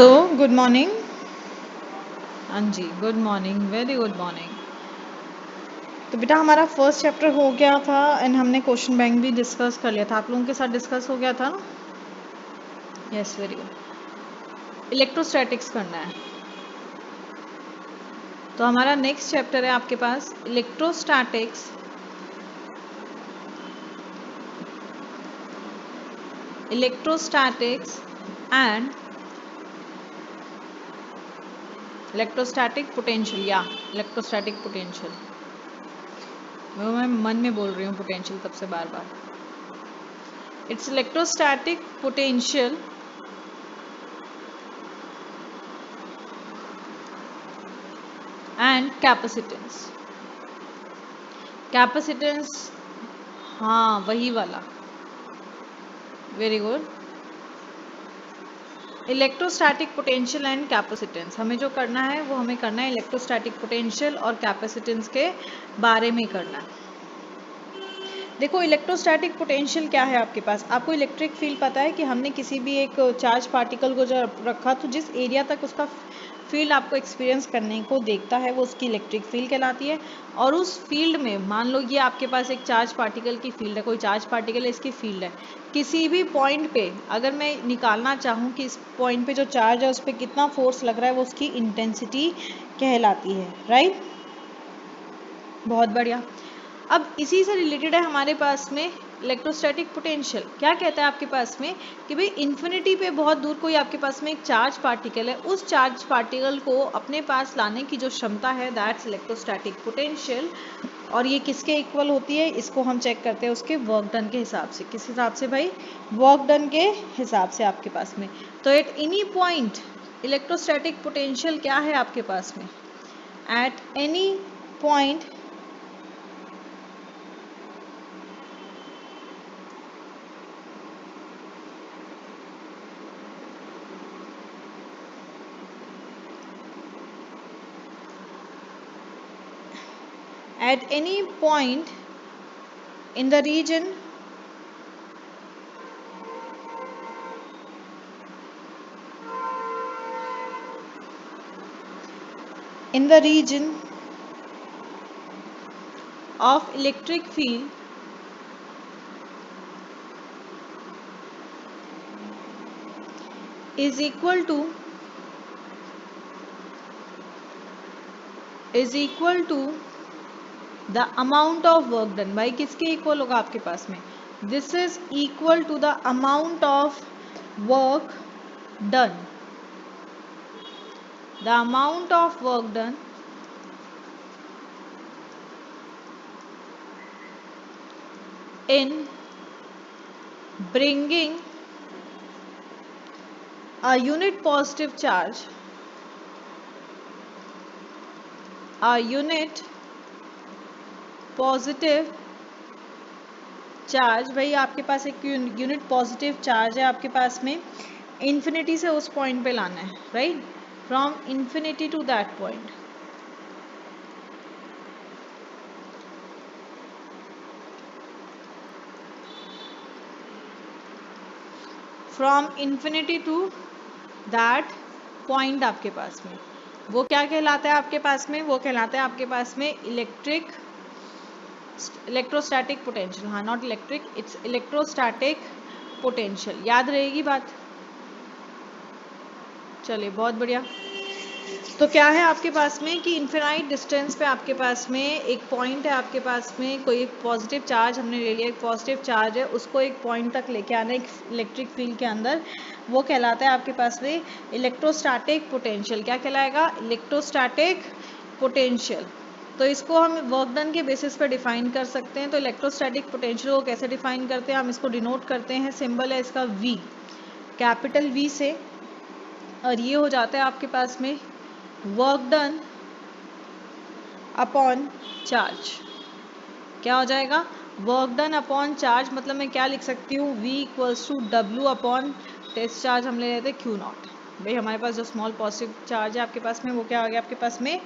सो good morning. हाँ जी, good morning, very good morning. तो बेटा हमारा फर्स्ट चैप्टर हो गया था एंड हमने क्वेश्चन बैंक भी डिस्कस कर लिया था। आप लोगों के साथ डिस्कस हो गया था ना? Yes, very good. इलेक्ट्रोस्टैटिक्स करना है। तो हमारा नेक्स्ट चैप्टर है आपके पास इलेक्ट्रोस्टैटिक्स एंड इलेक्ट्रोस्टैटिक पोटेंशियल या इलेक्ट्रोस्टैटिक पोटेंशियल। मैं मन में बोल रही हूँ पोटेंशियल तब से बार बार। It's electrostatic potential and capacitance. Capacitance, हाँ वही वाला, very good. Electrostatic potential and capacitance, हमें जो करना है वो हमें करना है इलेक्ट्रोस्टैटिक पोटेंशियल और कैपेसिटेंस के बारे में करना है। देखो इलेक्ट्रोस्टैटिक पोटेंशियल क्या है आपके पास, आपको इलेक्ट्रिक फील्ड पता है कि हमने किसी भी एक चार्ज पार्टिकल को जो रखा तो जिस एरिया तक उसका फील्ड आपको एक्सपीरियंस करने को देखता है वो उसकी इलेक्ट्रिक फील्ड कहलाती है। और उस फील्ड में मान लो ये आपके पास एक चार्ज पार्टिकल की फील्ड है, कोई चार्ज पार्टिकल है, इसकी फील्ड है। किसी भी पॉइंट पे अगर मैं निकालना चाहूँ कि इस पॉइंट पे जो चार्ज है उस पर कितना फोर्स लग रहा है वो उसकी इंटेंसिटी कहलाती है, राइट। बहुत बढ़िया। अब इसी से रिलेटेड है हमारे पास में इलेक्ट्रोस्टैटिक पोटेंशियल। क्या कहता है आपके पास में कि भाई इन्फिनिटी पे बहुत दूर कोई आपके पास में एक चार्ज पार्टिकल है, उस चार्ज पार्टिकल को अपने पास लाने की जो क्षमता है दैट्स इलेक्ट्रोस्टैटिक पोटेंशियल। और ये किसके इक्वल होती है, इसको हम चेक करते हैं उसके वर्क डन के हिसाब से। किस हिसाब से भाई? वर्क डन के हिसाब से आपके पास में। तो at any point electrostatic potential क्या है आपके पास में? At any point at any point in the region of electric field is equal to the amount of work done। भाई किसके इक्वल होगा आपके पास में? This is equal to the amount of work done. The amount of work done in bringing a unit positive charge भाई आपके पास एक unit positive charge है आपके पास में, इन्फिनिटी से उस पॉइंट पे लाना है, right, from infinity to that point. From infinity to that point आपके पास में वो क्या कहलाता है आपके पास में? वो कहलाता है आपके पास में इलेक्ट्रोस्टैटिक पोटेंशियल। हाँ, not electric, it's electrostatic potential. याद रहेगी बात? चलिए बहुत बढ़िया। तो क्या है आपके पास में कि इन्फिनाइट डिस्टेंस पे आपके पास में एक पॉइंट है, आपके पास में कोई एक पॉजिटिव चार्ज हमने ले लिया, एक पॉजिटिव चार्ज है, उसको एक पॉइंट तक लेके आना एक इलेक्ट्रिक फील्ड के अंदर, वो कहलाता है आपके पास में इलेक्ट्रोस्टैटिक पोटेंशियल। क्या कहलाएगा? Electrostatic potential. तो इसको हम वर्क डन के बेसिस पर डिफाइन कर सकते हैं। तो इलेक्ट्रोस्टैटिक पोटेंशियल को कैसे डिफाइन करते हैं? हम इसको डिनोट करते हैं, सिंबल है इसका V, कैपिटल V से, और ये हो जाता है आपके पास में वर्क डन अपॉन चार्ज। क्या हो जाएगा? Work done upon charge. मतलब मैं क्या लिख सकती हूँ? V equals to W upon test charge हम ले लेते हैं Q नॉट। भाई हमारे पास जो स्मॉल पॉजिटिव चार्ज है आपके पास में वो क्या आ गया आपके पास में?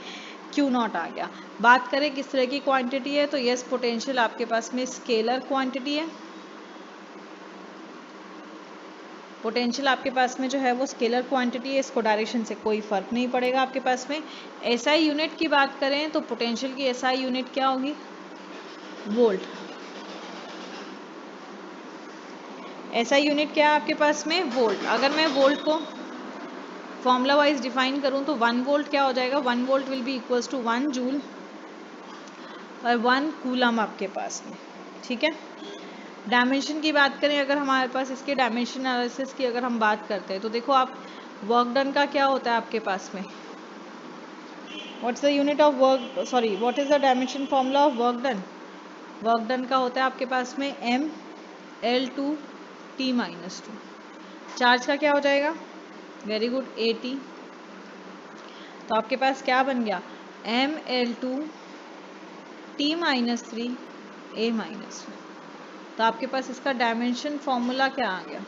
Q नॉट आ गया। बात करें किस तरह की क्वांटिटी है, तो यस पोटेंशियल आपके पास में स्केलर क्वांटिटी है। पोटेंशियल आपके पास में जो है वो स्केलर क्वांटिटी है, इसको डायरेक्शन से कोई फर्क नहीं पड़ेगा आपके पास में। एसआई यूनिट की बात करें तो पोटेंशियल की एसआई यूनिट क्या होगी, वोल्ट। एसआई यूनिट क्या है आपके पास में, वोल्ट। अगर मैं वोल्ट को फॉर्मूला वाइज डिफाइन करूं तो 1 वोल्ट क्या हो जाएगा, 1 volt will be equals to 1 joule और 1 कूलम आपके पास में, ठीक है। डायमेंशन की बात करें अगर हमारे पास, इसके डायमेंशन एनालिसिस की अगर हम बात करते हैं तो देखो आप वर्क डन का क्या होता है आपके पास में, what's the unit of work, sorry what is the dimension formula of work done. Work done का होता है आपके पास में ML2T-2। चार्ज का क्या हो जाएगा, वेरी गुड, AT। तो आपके पास क्या बन गया, ML2T-3A-। तो आपके पास इसका डायमेंशन फॉर्मूला क्या आ गया,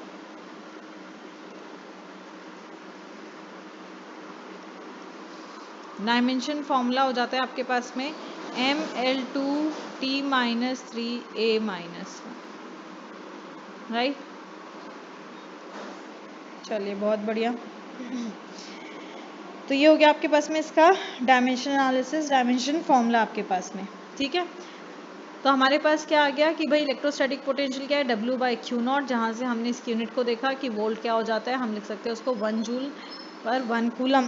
डायमेंशन फॉर्मूला हो जाता है आपके पास में ML2T-3A-, राइट। चलिए बहुत बढ़िया। तो ये हो गया आपके पास में इसका डायमेंशन एनालिसिस, डायमेंशन फॉर्मूला आपके पास में, ठीक है। तो हमारे पास क्या आ गया कि भाई इलेक्ट्रोस्टैटिक पोटेंशियल क्या है, W/Q0, जहाँ से हमने इस यूनिट को देखा कि वोल्ट क्या हो जाता है, हम लिख सकते हैं उसको 1 जूल पर 1 कूलम।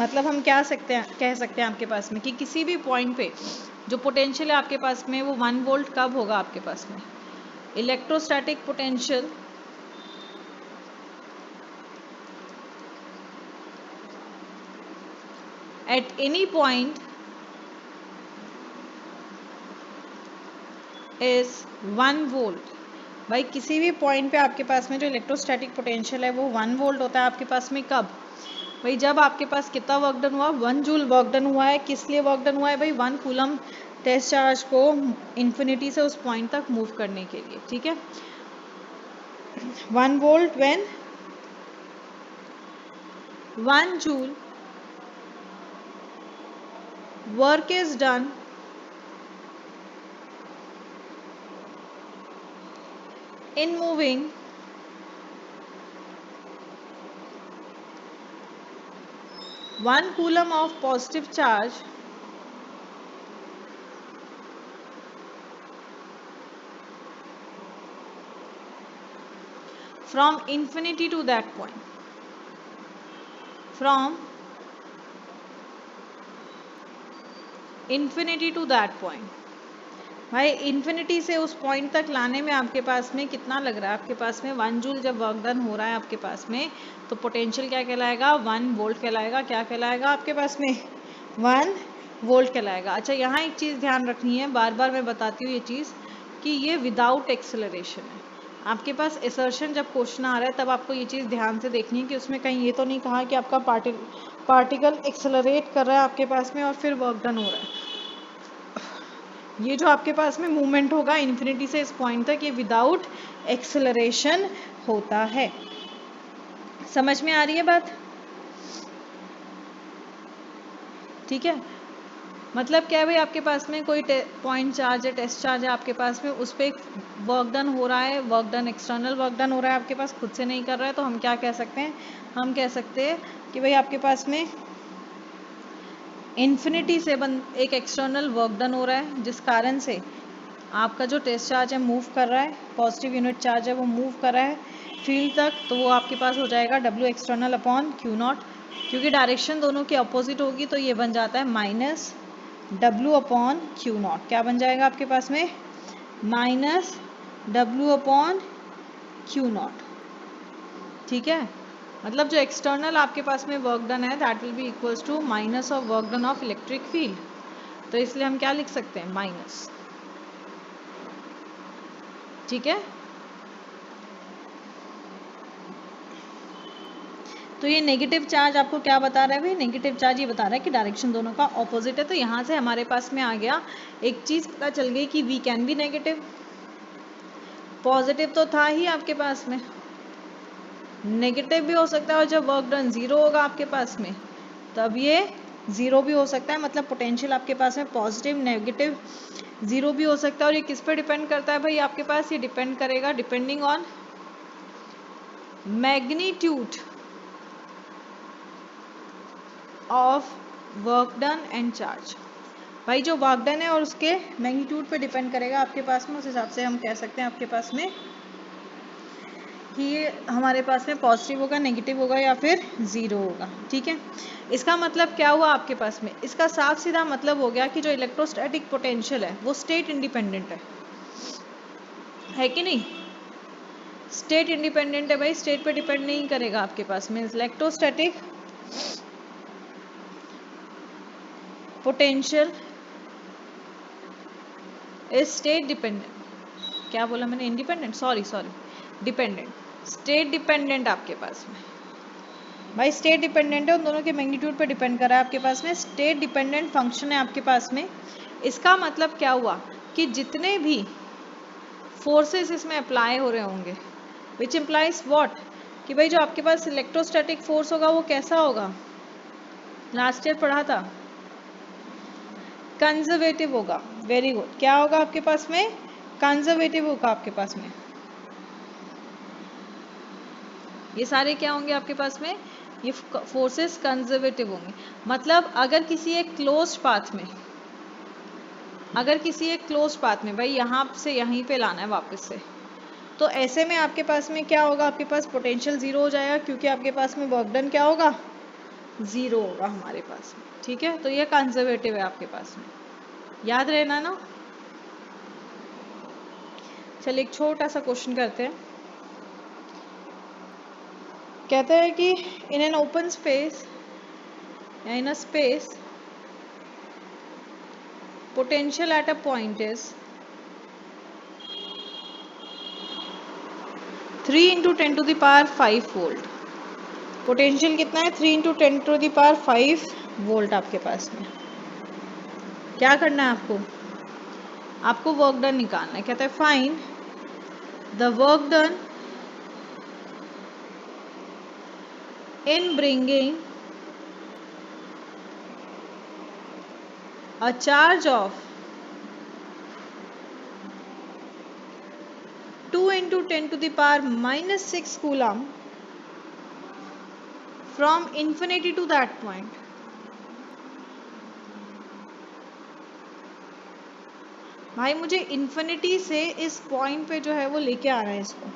मतलब हम क्या कह सकते हैं आपके पास में कि किसी भी पॉइंट पे जो पोटेंशियल है आपके पास में वो 1 वोल्ट कब होगा आपके पास में, electrostatic potential at any point is 1 volt. भाई किसी भी पॉइंट पे आपके पास में जो इलेक्ट्रोस्टैटिक पोटेंशियल है वो 1 वोल्ट होता है आपके पास में, कब भाई, जब आपके पास कितना वर्क डन हुआ, 1 जूल वर्क डन हुआ है। किस लिए वर्क डन हुआ है भाई, 1 कूलम टेस्ट चार्ज को इन्फिनिटी से उस पॉइंट तक मूव करने के लिए, ठीक है। 1 volt when 1 joule work is done in moving 1 coulomb of positive charge from infinity to that point, from infinity to that point। भाई इन्फिनिटी से उस पॉइंट तक लाने में आपके पास में कितना लग रहा है, आपके पास में 1 जूल जब वर्क डन हो रहा है आपके पास में, तो पोटेंशियल क्या कहलाएगा, 1 वोल्ट कहलाएगा। क्या कहलाएगा आपके पास में, 1 वोल्ट कहलाएगा। अच्छा यहाँ एक चीज़ ध्यान रखनी है, बार बार मैं बताती हूँ ये चीज़ कि ये विदाउट एक्सेलरेशन है। आपके पास एसर्शन जब क्वेश्चन आ रहा है तब आपको ये चीज़ ध्यान से देखनी है कि उसमें कहीं ये तो नहीं कहा कि आपका पार्टिकल एक्सेलरेट कर रहा है आपके पास में और फिर वर्क डन हो रहा है। ये जो आपके पास में मूवमेंट होगा इन्फिनिटी से इस पॉइंट तक, ये विदाउट एक्सेलरेशन होता है। समझ में आ रही है बात, ठीक है। मतलब क्या है भाई, आपके पास में कोई पॉइंट चार्ज है, टेस्ट चार्ज है आपके पास में, उस पर वर्क डन हो रहा है, work done external work done हो रहा है आपके पास, खुद से नहीं कर रहा है, तो हम क्या कह सकते हैं, हम कह सकते हैं कि भाई आपके पास में इन्फिनिटी से एक एक्सटर्नल वर्क डन हो रहा है, जिस कारण से आपका जो टेस्ट चार्ज है मूव कर रहा है, पॉजिटिव यूनिट चार्ज है वो मूव कर रहा है फील्ड तक, तो वो आपके पास हो जाएगा W एक्सटर्नल अपॉन Q0। क्योंकि डायरेक्शन दोनों की अपोजिट होगी तो ये बन जाता है माइनस W अपॉन Q0। क्या बन जाएगा आपके पास में, माइनस W अपॉन Q0, ठीक है। मतलब जो एक्सटर्नल आपके पास में वर्क डन है that will be equals to minus of work done of electric field. तो इसलिए हम क्या लिख सकते हैं, माइनस, ठीक है। तो ये नेगेटिव चार्ज आपको क्या बता रहा है भाई, नेगेटिव चार्ज ये बता रहा है कि डायरेक्शन दोनों का ऑपोजिट है। तो यहाँ से हमारे पास में आ गया, एक चीज़ पता चल गई कि we can be negative, positive तो था ही आपके पास में, नेगेटिव भी हो सकता है, और जब वर्क डन 0 होगा आपके पास में तब ये 0 भी हो सकता है। मतलब पोटेंशियल आपके पास में पॉजिटिव, नेगेटिव, 0 भी हो सकता है। और ये किस पे डिपेंड करता है भाई आपके पास, ये डिपेंड करेगा depending on magnitude of work done and charge. भाई जो वर्क डन है और उसके मैग्नीट्यूड पे डिपेंड करेगा आपके पास में, उस हिसाब से हम कह सकते हैं आपके पास में कि ये हमारे पास में पॉजिटिव होगा, नेगेटिव होगा या फिर ज़ीरो होगा। ठीक है, इसका मतलब क्या हुआ आपके पास में, इसका साफ सीधा मतलब हो गया कि जो इलेक्ट्रोस्टैटिक पोटेंशियल है वो स्टेट इंडिपेंडेंट है कि नहीं? स्टेट इंडिपेंडेंट है भाई, स्टेट पे डिपेंड नहीं करेगा आपके पास में। Electrostatic potential is state dependent. क्या बोला मैंने? Independent, sorry dependent, state dependent आपके पास में। भाई स्टेट डिपेंडेंट है, उन दोनों के मैग्नीट्यूड पे डिपेंड कर रहा है आपके पास में, स्टेट डिपेंडेंट फंक्शन है आपके पास में। इसका मतलब क्या हुआ कि जितने भी फोर्सेस इसमें अप्लाई हो रहे होंगे, विच इम्प्लाइज व्हाट, कि भाई जो आपके पास इलेक्ट्रोस्टैटिक फोर्स होगा वो कैसा होगा, लास्ट ईयर पढ़ा था, कंजर्वेटिव होगा। वेरी गुड, क्या होगा आपके पास में? कंजर्वेटिव होगा आपके पास में। ये सारे क्या होंगे आपके पास में? ये फोर्सेस कंजर्वेटिव होंगे। मतलब अगर किसी एक क्लोज पाथ में, भाई यहाँ से यहीं पे लाना है वापस से, तो ऐसे में आपके पास में क्या होगा, आपके पास पोटेंशियल जीरो हो जाएगा, क्योंकि आपके पास में वर्क डन क्या होगा, जीरो होगा हमारे पास में। ठीक है, तो ये कंजर्वेटिव है आपके पास में, याद रहना ना। चलिए एक छोटा सा क्वेश्चन करते हैं। कहते हैं कि इन एन ओपन स्पेस या in a space potential at a point is 3 into 10 to the power 5 volt। Potential कितना है? 3 into 10 to the power 5 volt आपके पास में। क्या करना है आपको? आपको वर्क डन निकालना है। कहता है find the work done in bringing a charge of 2 into 10 to the power minus 6 coulomb from infinity to that point। भाई मुझे इन्फिनिटी से इस पॉइंट पे जो है वो लेके आना है इसको।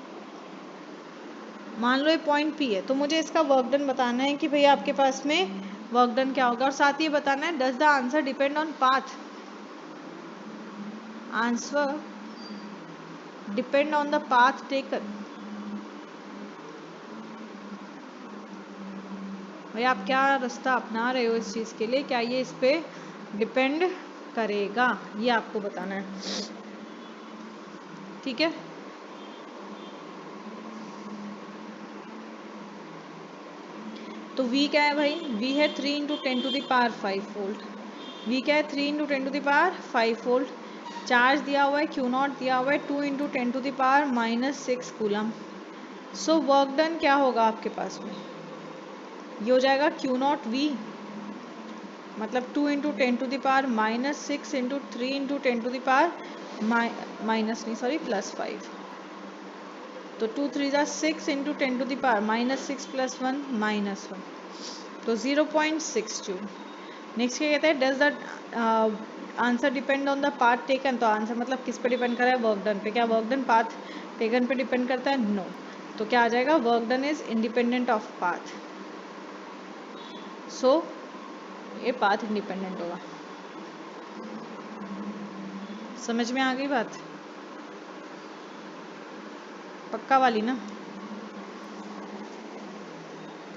मान लो ये पॉइंट पी है, तो मुझे इसका वर्क डन बताना है कि भाई आपके पास में वर्क डन क्या होगा, और साथ ही बताना है does the answer depend on path, answer depend on the path taken. भाई आप क्या रास्ता अपना रहे हो इस चीज के लिए, क्या ये इस पे डिपेंड करेगा, ये आपको बताना है। ठीक है, तो V क्या है भाई? V है 3 into 10 to the power 5 volt. V क्या है? 3 into 10 to the power 5 volt. Charge दिया हुआ है, Q नॉट दिया हुआ है 2 into 10 to the power minus 6 coulomb. So work done क्या होगा आपके पास में? ये हो जाएगा Q नॉट V, मतलब 2 into 10 to the power minus 6 into 3 into 10 to the power minus नहीं सॉरी प्लस 5। तो 2 3 जा 6 into 10 to the power minus 6 plus 1 minus 1, तो 0.62। नेक्स्ट क्या कहता है? Does the answer depend on the path taken. तो answer मतलब किस पे डिपेंड कर रहा है? वर्क डन पे। क्या वर्क डन पाथ टेकन पे डिपेंड करता है? नो। तो क्या आ जाएगा? Work done is independent of path, so ये पाथ इंडिपेंडेंट होगा। समझ में आ गई बात? पक्का वाली ना?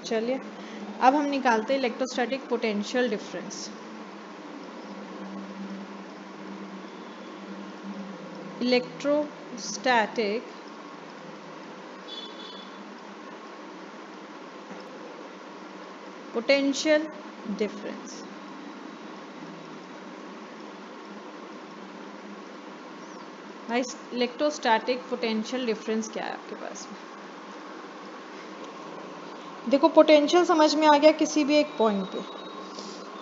चलिए अब हम निकालते हैं electrostatic potential difference. Electrostatic potential difference. भाई इलेक्ट्रोस्टैटिक पोटेंशियल डिफरेंस क्या है आपके पास में? देखो पोटेंशियल समझ में आ गया किसी भी एक पॉइंट पे,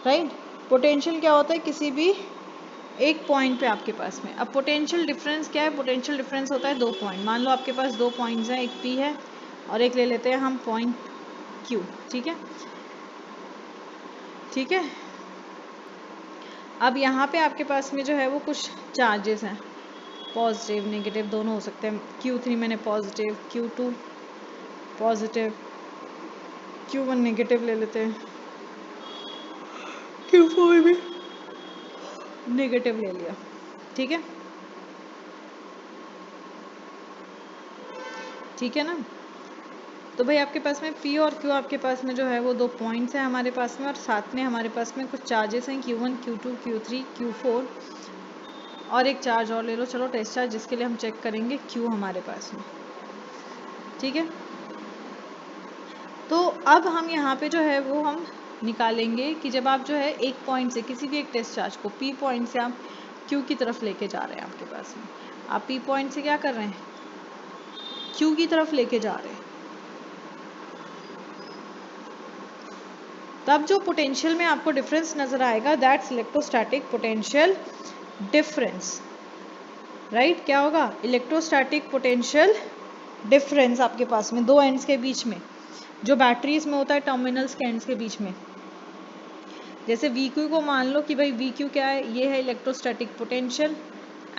राइट? पोटेंशियल क्या होता है? किसी भी एक पॉइंट पे आपके पास में। अब पोटेंशियल डिफरेंस क्या है? पोटेंशियल डिफरेंस होता है दो पॉइंट। मान लो आपके पास दो पॉइंट्स हैं, एक पी है और एक ले लेते हैं हम पॉइंट Q, ठीक है। ठीक है, अब यहाँ पे आपके पास में जो है वो कुछ चार्जेस हैं, पॉजिटिव नेगेटिव दोनों हो सकते हैं। Q3 मैंने positive, Q2 positive, Q1 negative ले लेते हैं, Q4 भी नेगेटिव ले लिया, ठीक है। ठीक है ना, तो भाई आपके पास में P और Q आपके पास में जो है वो 2 पॉइंट्स हैं हमारे पास में, और साथ में हमारे पास में कुछ चार्जेस हैं Q1 Q2 Q3 Q4, और एक चार्ज और ले लो, चलो टेस्ट चार्ज, जिसके लिए हम चेक करेंगे Q हमारे पास में, ठीक है। तो अब हम यहाँ पे जो है वो हम निकालेंगे कि जब आप जो है एक पॉइंट से किसी भी एक टेस्ट चार्ज को P पॉइंट से आप Q की तरफ लेके जा रहे हैं, आपके पास में आप P पॉइंट से क्या कर रहे हैं, Q की तरफ लेके जा रहे हैं, तब जो पोटेंशियल में आपको डिफरेंस नजर आएगा, that's electrostatic potential difference, right. क्या होगा, इलेक्ट्रोस्टैटिक पोटेंशियल डिफरेंस आपके पास में दो एंड्स के बीच में, जो बैटरीज में होता है टर्मिनल्स के एंड्स के बीच में। जैसे VQ को मान लो कि भाई VQ क्या है, ये है इलेक्ट्रोस्टैटिक पोटेंशियल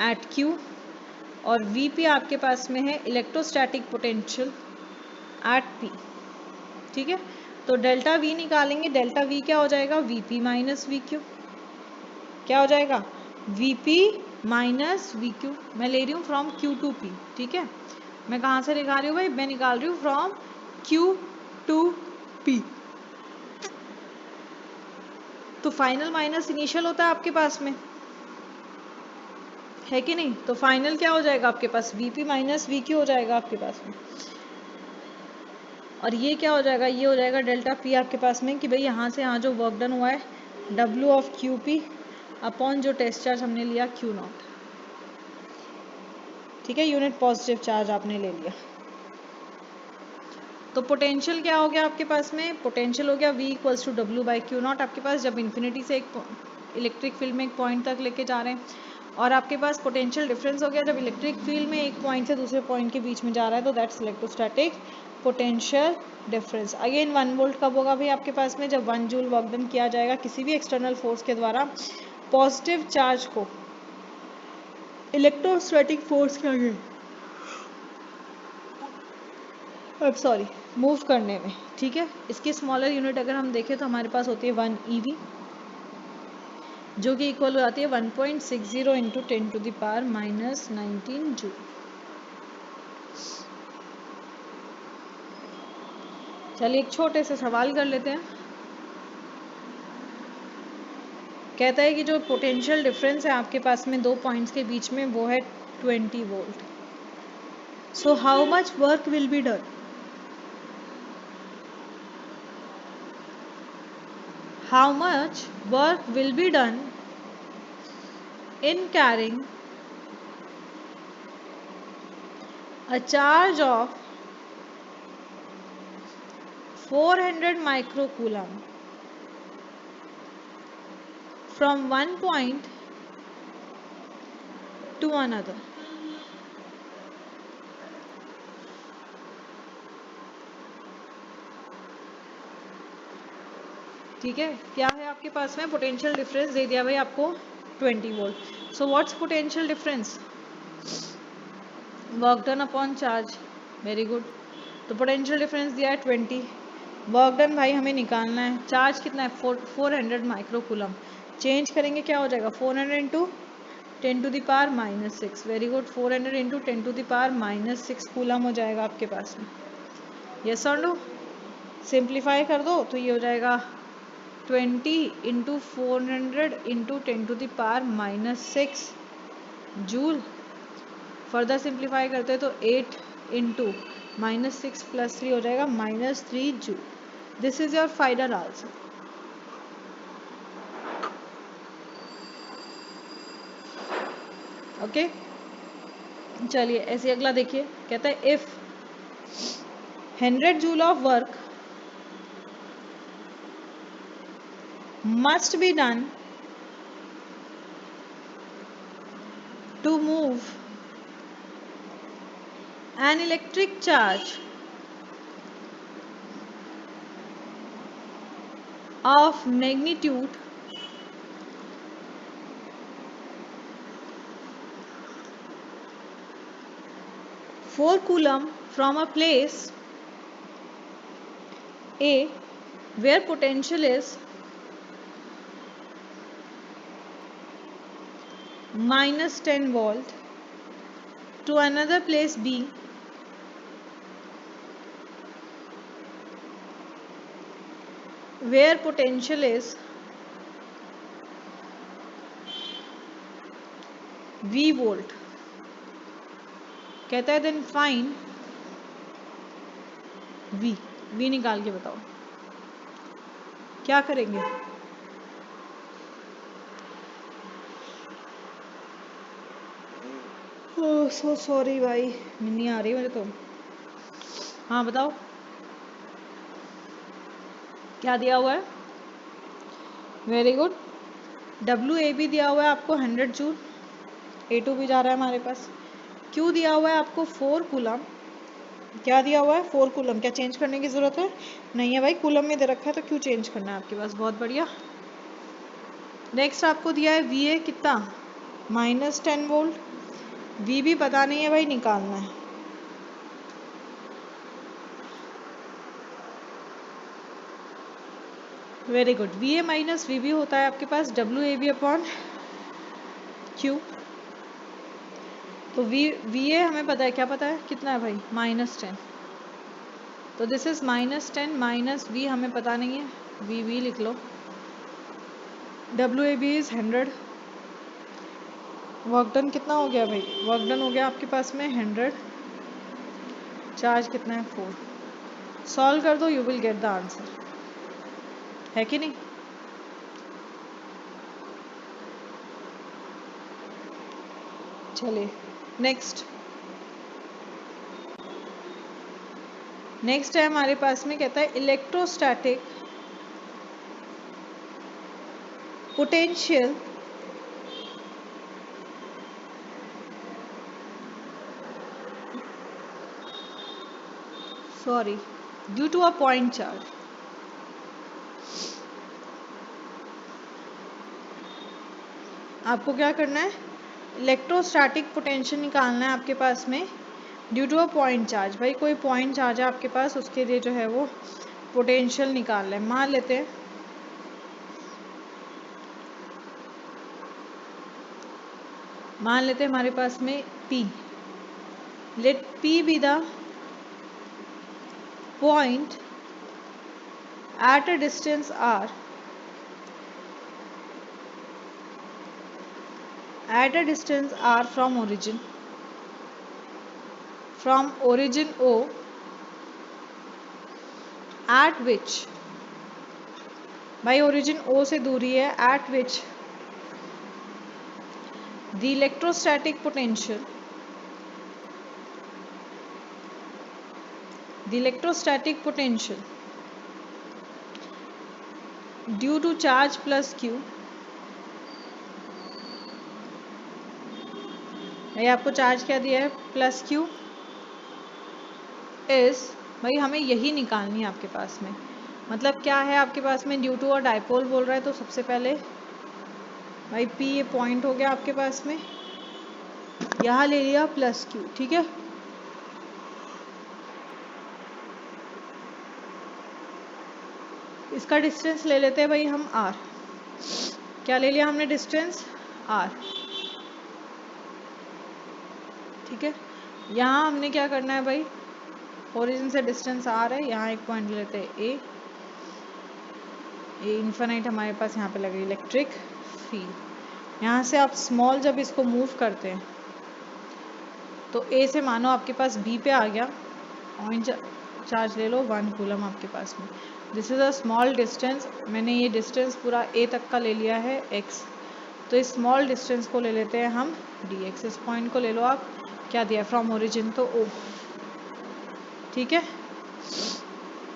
एट Q, और VP आपके पास में है इलेक्ट्रोस्टैटिक पोटेंशियल एट P, ठीक है। तो डेल्टा V निकालेंगे, डेल्टा V क्या हो जाएगा, VP माइनस VQ, क्या हो जाएगा, VP माइनस VQ। मैं ले रही हूँ फ्रॉम Q टू P, ठीक है। मैं कहाँ से निकाल रही हूँ भाई, मैं निकाल रही हूँ फ्रॉम Q टू P। तो फाइनल माइनस इनिशियल होता है आपके पास में, है कि नहीं। तो फाइनल क्या हो जाएगा आपके पास, VP माइनस VQ हो जाएगा आपके पास में, और ये क्या हो जाएगा, ये हो जाएगा डेल्टा P आपके पास में, कि भाई यहाँ से यहाँ जो वर्क डन हुआ है W ऑफ QP अपॉन जो टेस्ट चार्ज हमने लिया Q0, ठीक है, यूनिट पॉजिटिव चार्ज आपने ले लिया। तो पोटेंशियल क्या हो गया आपके पास में, पोटेंशियल हो गया V equals to W by Q0 आपके पास, जब इन्फिनिटी से एक इलेक्ट्रिक फील्ड में एक पॉइंट तक लेके जा रहे हैं, और आपके पास पोटेंशियल डिफरेंस हो गया जब इलेक्ट्रिक फील्ड में एक पॉइंट से दूसरे पॉइंट के बीच में जा रहा है, तो that's electrostatic potential difference. Again 1 volt कब होगा भाई आपके पास में, जब 1 जूल वर्क डन किया जाएगा किसी भी एक्सटर्नल फोर्स के द्वारा पॉजिटिव चार्ज को इलेक्ट्रोस्टैटिक फोर्स के आगे, अब सॉरी, मूव करने में, ठीक है। इसकी स्मॉलर यूनिट अगर हम देखें तो हमारे पास होती है 1 EV, जो कि इक्वल हो जाती है 1.60 into 10 to the power minus 19 joule. चलिए एक छोटे से सवाल कर लेते हैं। कहता है कि जो पोटेंशियल डिफरेंस है आपके पास में दो पॉइंट्स के बीच में वो है 20 volt. So how much work will be done, how much work will be done in carrying a charge of 400 microcoulomb from one point to another। ठीक है, क्या है आपके पास में, पोटेंशियल डिफरेंस दे दिया भाई आपको 20 volt. So what's potential difference, work done upon charge, very good. तो पोटेंशियल डिफरेंस दिया है 20, वर्क डन भाई हमें निकालना है, चार्ज कितना है 400 माइक्रोकूलम, चेंज करेंगे क्या हो जाएगा 400 into 10 to the power minus 6, very good, 400 into 10 to the power minus 6 coulomb हो जाएगा आपके पास में, यस और नो। सिंप्लीफाई कर दो तो ये हो जाएगा 20 into 400 into 10 to the power minus 6 joule. Further simplify करते तो 8 इंटू माइनस 6 प्लस 3 हो जाएगा minus 3 joule. This is your final answer. Okay, चलिए ऐसे अगला देखिए, कहता है if 100 joule of work must be done to move an electric charge of magnitude 4 coulomb from a place A where potential is minus 10 volt to another place B where potential is V volt. कहता है then find V निकाल के बताओ क्या करेंगे। ओह so sorry भाई, नहीं आ रही मुझे तो। हाँ बताओ क्या दिया हुआ है। Very good. WAB दिया हुआ है आपको 100 जूल, A2 भी जा रहा है हमारे पास। Q दिया हुआ है आपको 4 कूलम। क्या दिया हुआ है 4 कूलम। क्या चेंज करने की जरूरत है नहीं है भाई, कूलम में दे रखा है तो क्यों चेंज करना है आपके पास। बहुत बढ़िया। नेक्स्ट आपको दिया है VA कितना माइनस 10 वोल्ट। V भी पता नहीं है भाई, निकालना है। Very good. VA minus VB होता है आपके पास WAB अपॉन Q। तो VA हमें पता है, क्या पता है कितना है भाई माइनस 10। तो this is minus 10 minus V हमें पता नहीं है, VB लिख लो। WAB is 100। वर्क डन कितना हो गया भाई, वर्क डन हो गया आपके पास में 100। चार्ज कितना है 4। सॉल्व कर दो, you will get the answer, है कि नहीं। चलिए नेक्स्ट है हमारे पास में, कहता है electrostatic potential due to a point charge. आपको क्या करना है, इलेक्ट्रोस्टैटिक पोटेंशियल निकालना है आपके पास में due to a point charge. भाई कोई पॉइंट चार्ज है आपके पास, उसके लिए जो है वो पोटेंशियल निकालना है। मान लेते हैं हमारे पास में P। Let P be the point at a distance R from origin O at which, भाई origin O से दूरी है, at which the electrostatic potential due to charge plus Q। भाई आपको चार्ज क्या दिया है प्लस Q इज, भाई हमें यही निकालनी है आपके पास में। मतलब क्या है आपके पास में, ड्यू टू अ डाइपोल बोल रहा है, तो सबसे पहले भाई P ये पॉइंट हो गया आपके पास में, यहाँ ले लिया प्लस Q, ठीक है। इसका डिस्टेंस ले लेते हैं भाई हम R। क्या ले लिया हमने डिस्टेंस R, ठीक है। यहाँ हमने क्या करना है भाई, ओरिजिन से डिस्टेंस R है, यहाँ एक पॉइंट ले लेते हैं A इन्फिनाइट हमारे पास यहाँ पे लगे इलेक्ट्रिक फील्ड। यहाँ से आप स्मॉल जब इसको मूव करते हैं तो A से मानो आपके पास B पे आ गया, पॉइंट चार्ज ले लो 1 कूलम आपके पास में। This is a small distance, मैंने ये डिस्टेंस पूरा A तक का ले लिया है x। तो इस स्मॉल डिस्टेंस को ले लेते हैं हम dx। इस पॉइंट को ले लो आप, क्या दिया फ्रॉम ओरिजिन तो O, ठीक है।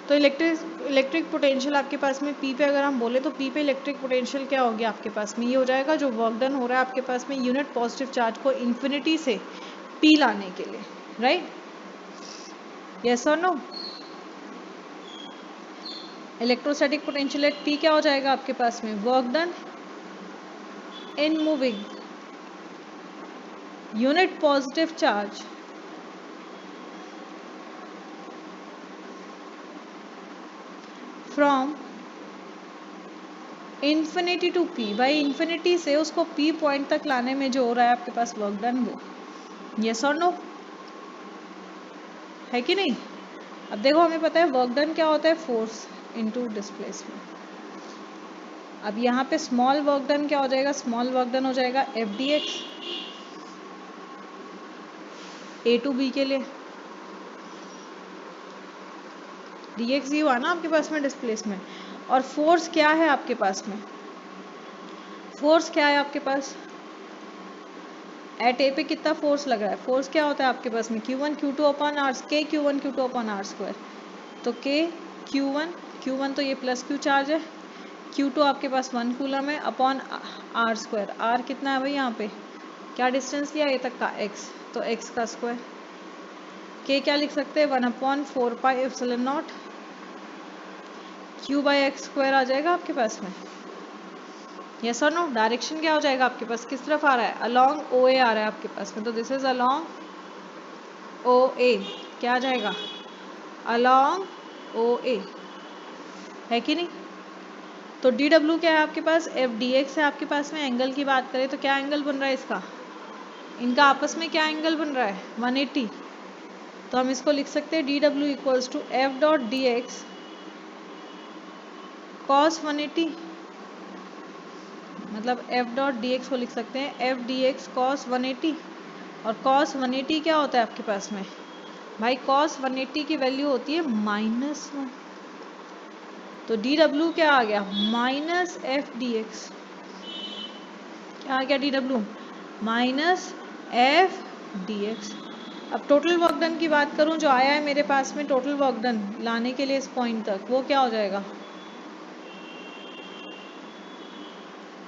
तो इलेक्ट्रिक पोटेंशियल आपके पास में P पे अगर हम बोले तो P पे इलेक्ट्रिक पोटेंशियल क्या होगी आपके पास में, ये हो जाएगा जो वर्क डन हो रहा है आपके पास में यूनिट पॉजिटिव चार्ज को इन्फिनिटी से P लाने के लिए, राइट। यस और no. Electrostatic potential at P क्या हो जाएगा आपके पास में, work done in moving unit positive charge from infinity to P, भाई इन्फिनिटी से उसको P पॉइंट तक लाने में जो हो रहा है आपके पास वर्क डन, वो यस और नो, है कि नहीं। अब देखो हमें पता है वर्क डन क्या होता है, फोर्स इनटू डिस्प्लेसमेंट। अब यहाँ पे स्मॉल वर्क डन क्या हो जाएगा, स्मॉल वर्क डन हो जाएगा F D X A to B के लिए, डी एक्स ही हुआ ना आपके पास में डिस्प्लेसमेंट। और फोर्स क्या है आपके पास में, फोर्स क्या है आपके पास, एट ए पे कितना फोर्स लग रहा है, फोर्स क्या होता है आपके पास में Q1 Q2 अपॉन आर, के Q1 Q2 upon are square. तो के Q1 तो ये प्लस Q चार्ज है, Q2 आपके पास 1 कूलम है अपॉन आर स्क्वायर। आर कितना है भाई, यहाँ पे क्या डिस्टेंस लिया ये तक का, x, तो x का स्क्वायर। के क्या लिख सकते हैं, 1/4πε0 Q/x स्क्वायर आ जाएगा आपके पास में, यस और नो। डायरेक्शन क्या हो जाएगा आपके पास, किस तरफ आ रहा है, अलोंग ओ ए आ रहा है आपके पास में, तो दिस इज अलोंग ओ ए, क्या आ जाएगा, अलोंग ओ ए, है कि नहीं। तो डी डब्ल्यू क्या है आपके पास, एफ डी एक्स है आपके पास में। एंगल की बात करें तो क्या एंगल बन रहा है इसका, इनका आपस में क्या एंगल बन रहा है, 180। तो हम इसको लिख सकते हैं D W equals to F dot D X cos 180, मतलब एफ डॉट डी एक्स को लिख सकते हैं एफ डी एक्स कॉस 180। और कॉस 180 क्या होता है आपके पास में, भाई कॉस 180 की वैल्यू होती है -1। तो डी डब्ल्यू क्या आ गया, माइनस एफ डी एक्स, क्या आ गया D W, minus F D x. अब टोटल वर्क डन की बात करूं, जो आया है मेरे पास में टोटल वर्क डन लाने के लिए इस पॉइंट तक, वो क्या हो जाएगा,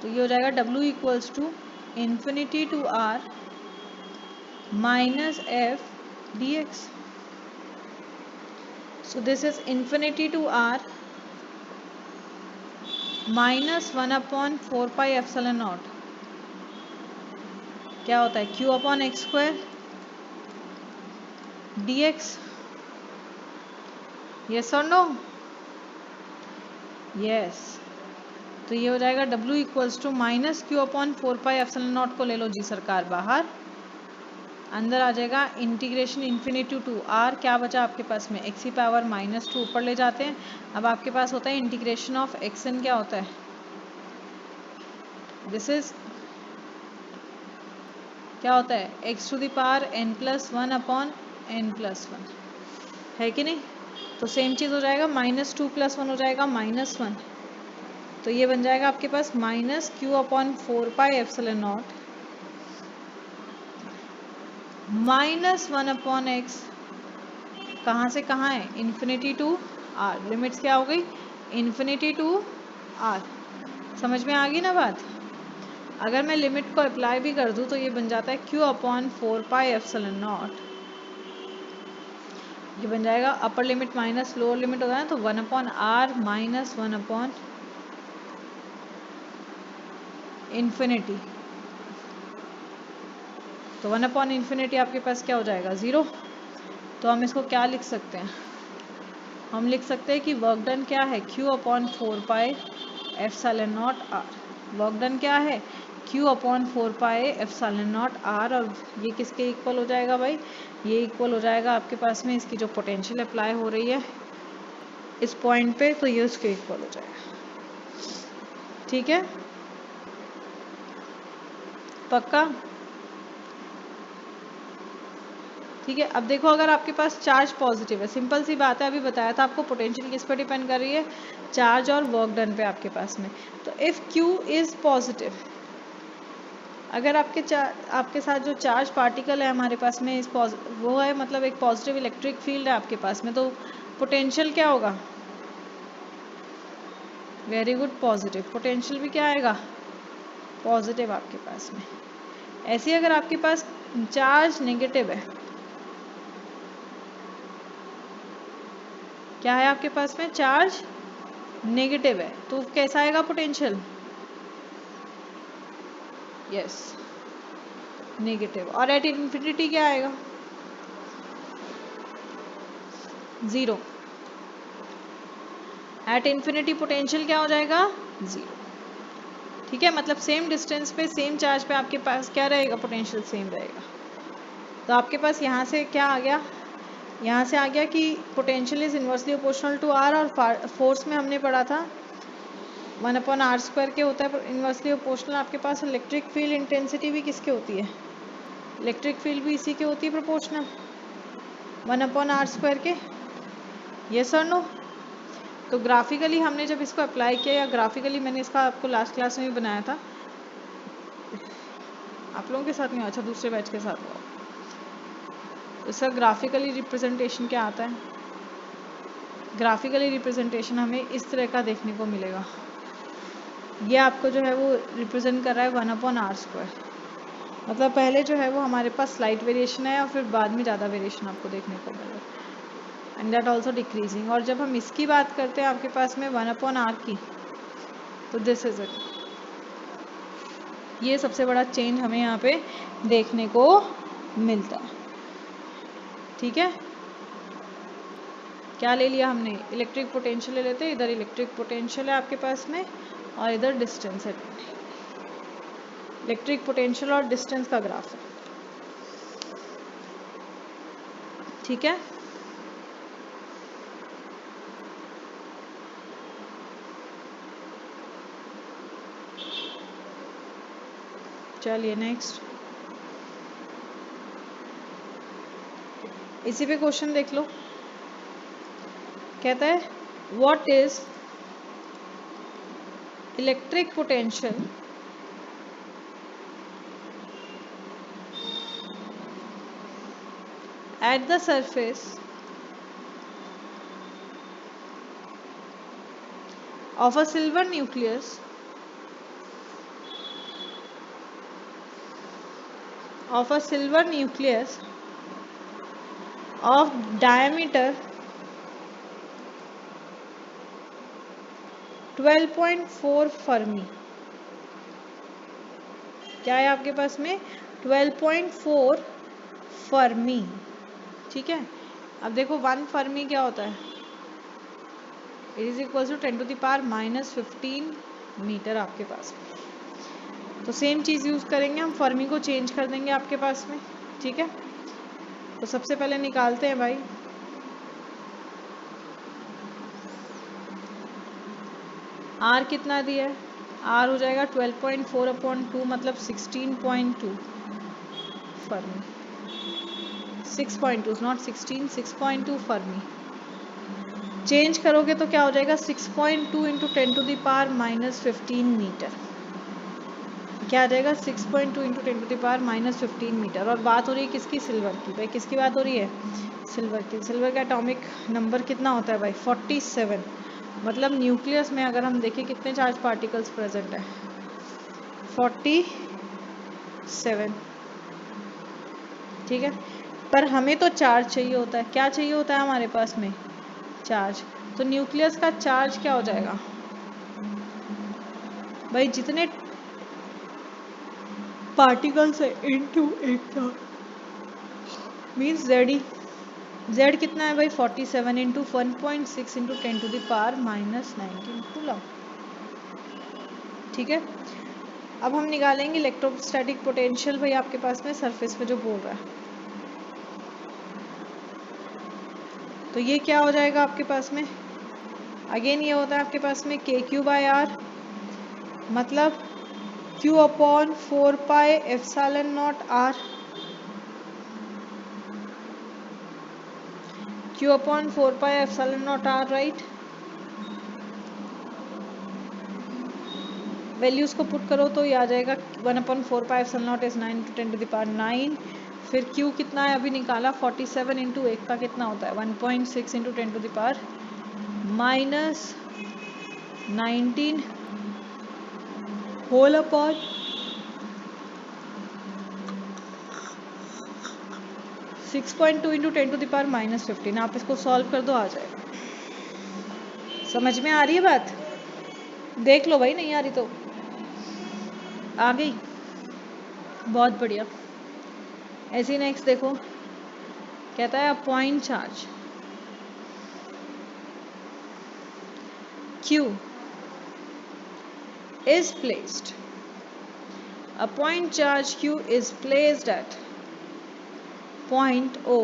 तो ये हो जाएगा W equals to infinity to R minus F D X. So this is infinity to R -1/4πε0, क्या होता है Q upon X square D X, yes और नो, यस। तो ये हो जाएगा W इक्वल्स टू -Q/4πε0 को ले लो जी सरकार बाहर, अंदर आ जाएगा इंटीग्रेशन इन्फिनिटी टू R, क्या बचा आपके पास में x की पावर -2, ऊपर ले जाते हैं। अब आपके पास होता है इंटीग्रेशन ऑफ xn, क्या होता है, दिस इज क्या होता है x to the power n+1 upon n+1, है कि नहीं। तो सेम चीज़ हो जाएगा, -2 + 1 हो जाएगा -1, तो ये बन जाएगा आपके पास -Q/4πε0 -1/x, कहाँ से कहाँ है, इन्फिनिटी टू R, लिमिट्स क्या हो गई, इन्फिनिटी टू R, समझ में आ गई ना बात। अगर मैं लिमिट को अप्लाई भी कर दूं तो ये बन जाता है Q/4πε0, ये बन जाएगा upper limit minus lower limit होता है तो 1/R माइनस 1/इन्फिनिटी, तो 1/इन्फिनिटी आपके पास क्या हो जाएगा, 0। तो हम इसको क्या लिख सकते हैं, हम लिख सकते हैं कि वर्क डन क्या है, Q/4πε0 R, वर्क डन क्या है Q/4πε0 R, और ये किसके इक्वल हो जाएगा भाई, ये इक्वल हो जाएगा आपके पास में इसकी जो पोटेंशियल अप्लाई हो रही है इस पॉइंट पे, तो ये उसके इक्वल हो जाएगा, ठीक है, पक्का, ठीक है। अब देखो अगर आपके पास चार्ज पॉजिटिव है, सिंपल सी बात है, अभी बताया था आपको पोटेंशियल किस पे डिपेंड कर रही है, चार्ज और वर्क डन पे आपके पास में। तो इफ़ Q इज़ पॉजिटिव, अगर आपके साथ जो चार्ज पार्टिकल है हमारे पास में वो है, मतलब एक पॉजिटिव इलेक्ट्रिक फील्ड है आपके पास में, तो पोटेंशियल क्या होगा, वेरी गुड, पॉजिटिव, पोटेंशियल भी क्या आएगा, पॉजिटिव आपके पास में। ऐसे अगर आपके पास चार्ज नेगेटिव है, क्या है आपके पास में चार्ज नेगेटिव है, तो कैसा आएगा पोटेंशियल? Yes, negative. और एट इन्फिनिटी क्या आएगा? 0। एट इन्फिनिटी पोटेंशियल क्या हो जाएगा? 0। ठीक है, मतलब सेम डिस्टेंस पे सेम चार्ज पे आपके पास क्या रहेगा? पोटेंशियल सेम रहेगा। तो आपके पास यहाँ से क्या आ गया? यहाँ से आ गया कि potential is inversely proportional to R, और फोर्स में हमने पढ़ा था 1/r² के होता है इन्वर्सली प्रोपोर्शनल। आपके पास इलेक्ट्रिक फील्ड इंटेंसिटी भी किसके होती है? इलेक्ट्रिक फील्ड भी इसी के होती है, प्रोपोर्शनल 1/r² के। यस और नो? तो ग्राफिकली हमने जब इसको अप्लाई किया, या ग्राफिकली मैंने इसका आपको लास्ट क्लास में भी बनाया था, आप लोगों के साथ नहीं, अच्छा दूसरे बैच के साथ हुआ। इसका ग्राफिकली रिप्रेजेंटेशन क्या आता है? ग्राफिकली रिप्रेजेंटेशन हमें इस तरह का देखने को मिलेगा। ये आपको जो है वो रिप्रेजेंट कर रहा है 1/r²। मतलब पहले जो है वो हमारे पास स्लाइट वेरिएशन है, और फिर बाद में ज़्यादा वेरिएशन आपको देखने को मिलेगा, एंड दैट ऑल्सो डिक्रीजिंग। और जब हम इसकी बात करते हैं आपके पास में 1/r की, तो दिस इज इट। ये सबसे बड़ा चेंज हमें यहाँ पे देखने को मिलता है। ठीक है, क्या ले लिया हमने? इलेक्ट्रिक पोटेंशियल ले लेते हैं। इधर इलेक्ट्रिक पोटेंशियल है आपके पास में, और इधर डिस्टेंस है। इलेक्ट्रिक पोटेंशियल और डिस्टेंस का ग्राफ है। ठीक है, चलिए नेक्स्ट। इसी पे क्वेश्चन देख लो। कहता है what is electric potential at the surface of a silver nucleus of diameter 12.4 Fermi. क्या है आपके पास में? 12.4 फर्मी। ठीक है, अब देखो 1 फर्मी क्या होता है? It is equal to 10⁻⁻15 metre आपके पास में। तो सेम चीज़ यूज़ करेंगे हम, फर्मी को चेंज कर देंगे आपके पास में। ठीक है, तो सबसे पहले निकालते हैं भाई। आर कितना दिया है? आर हो जाएगा 12.4/2, मतलब 16.2 फर्मी। 6.2 not 16, 6.2 Fermi. चेंज करोगे तो क्या हो जाएगा? 6.2 इंटू 10⁻⁻15 मीटर। क्या आ जाएगा? 6.2 इंटू 10⁻⁻15 मीटर। और बात हो रही है किसकी? सिल्वर की। भाई किसकी बात हो रही है? सिल्वर की। सिल्वर का एटॉमिक नंबर कितना होता है भाई? 47। मतलब न्यूक्लियस में अगर हम देखें कितने चार्ज पार्टिकल्स प्रेजेंट है? 47। ठीक है, पर हमें तो चार्ज चाहिए होता है। क्या चाहिए होता है हमारे पास में? चार्ज। तो न्यूक्लियस का चार्ज क्या हो जाएगा भाई? जितने पार्टिकल्स है इनटू एक चार्ज, मीन्स जेड। जेड कितना है भाई? 47 इंटू 1.6 इंटू 10⁻⁻19 कूलम। ठीक है, अब हम निकालेंगे इलेक्ट्रोस्टैटिक पोटेंशियल भाई आपके पास में सरफेस पे जो बोल रहा है। तो ये क्या हो जाएगा आपके पास में? अगेन ये होता है आपके पास में KQ/R, मतलब Q/4πε0R। Q/4πε0R, right. वैल्यूज को पुट करो तो ये आ जाएगा 1/4πε0 इज 9 × 10⁹ फिर Q कितना है? अभी निकाला 47 इंटू 1 का कितना होता है? 1.6 इंटू 10⁻⁻19 होल अपॉन 6.2 इंटू 10⁻⁻15। आप इसको सॉल्व कर दो, आ जाएगा समझ में आ रही है बात? देख लो भाई, नहीं आ रही तो आ गई, बहुत बढ़िया। ऐसे नेक्स्ट देखो, कहता है अ point charge Q is placed. A point charge Q is placed at point O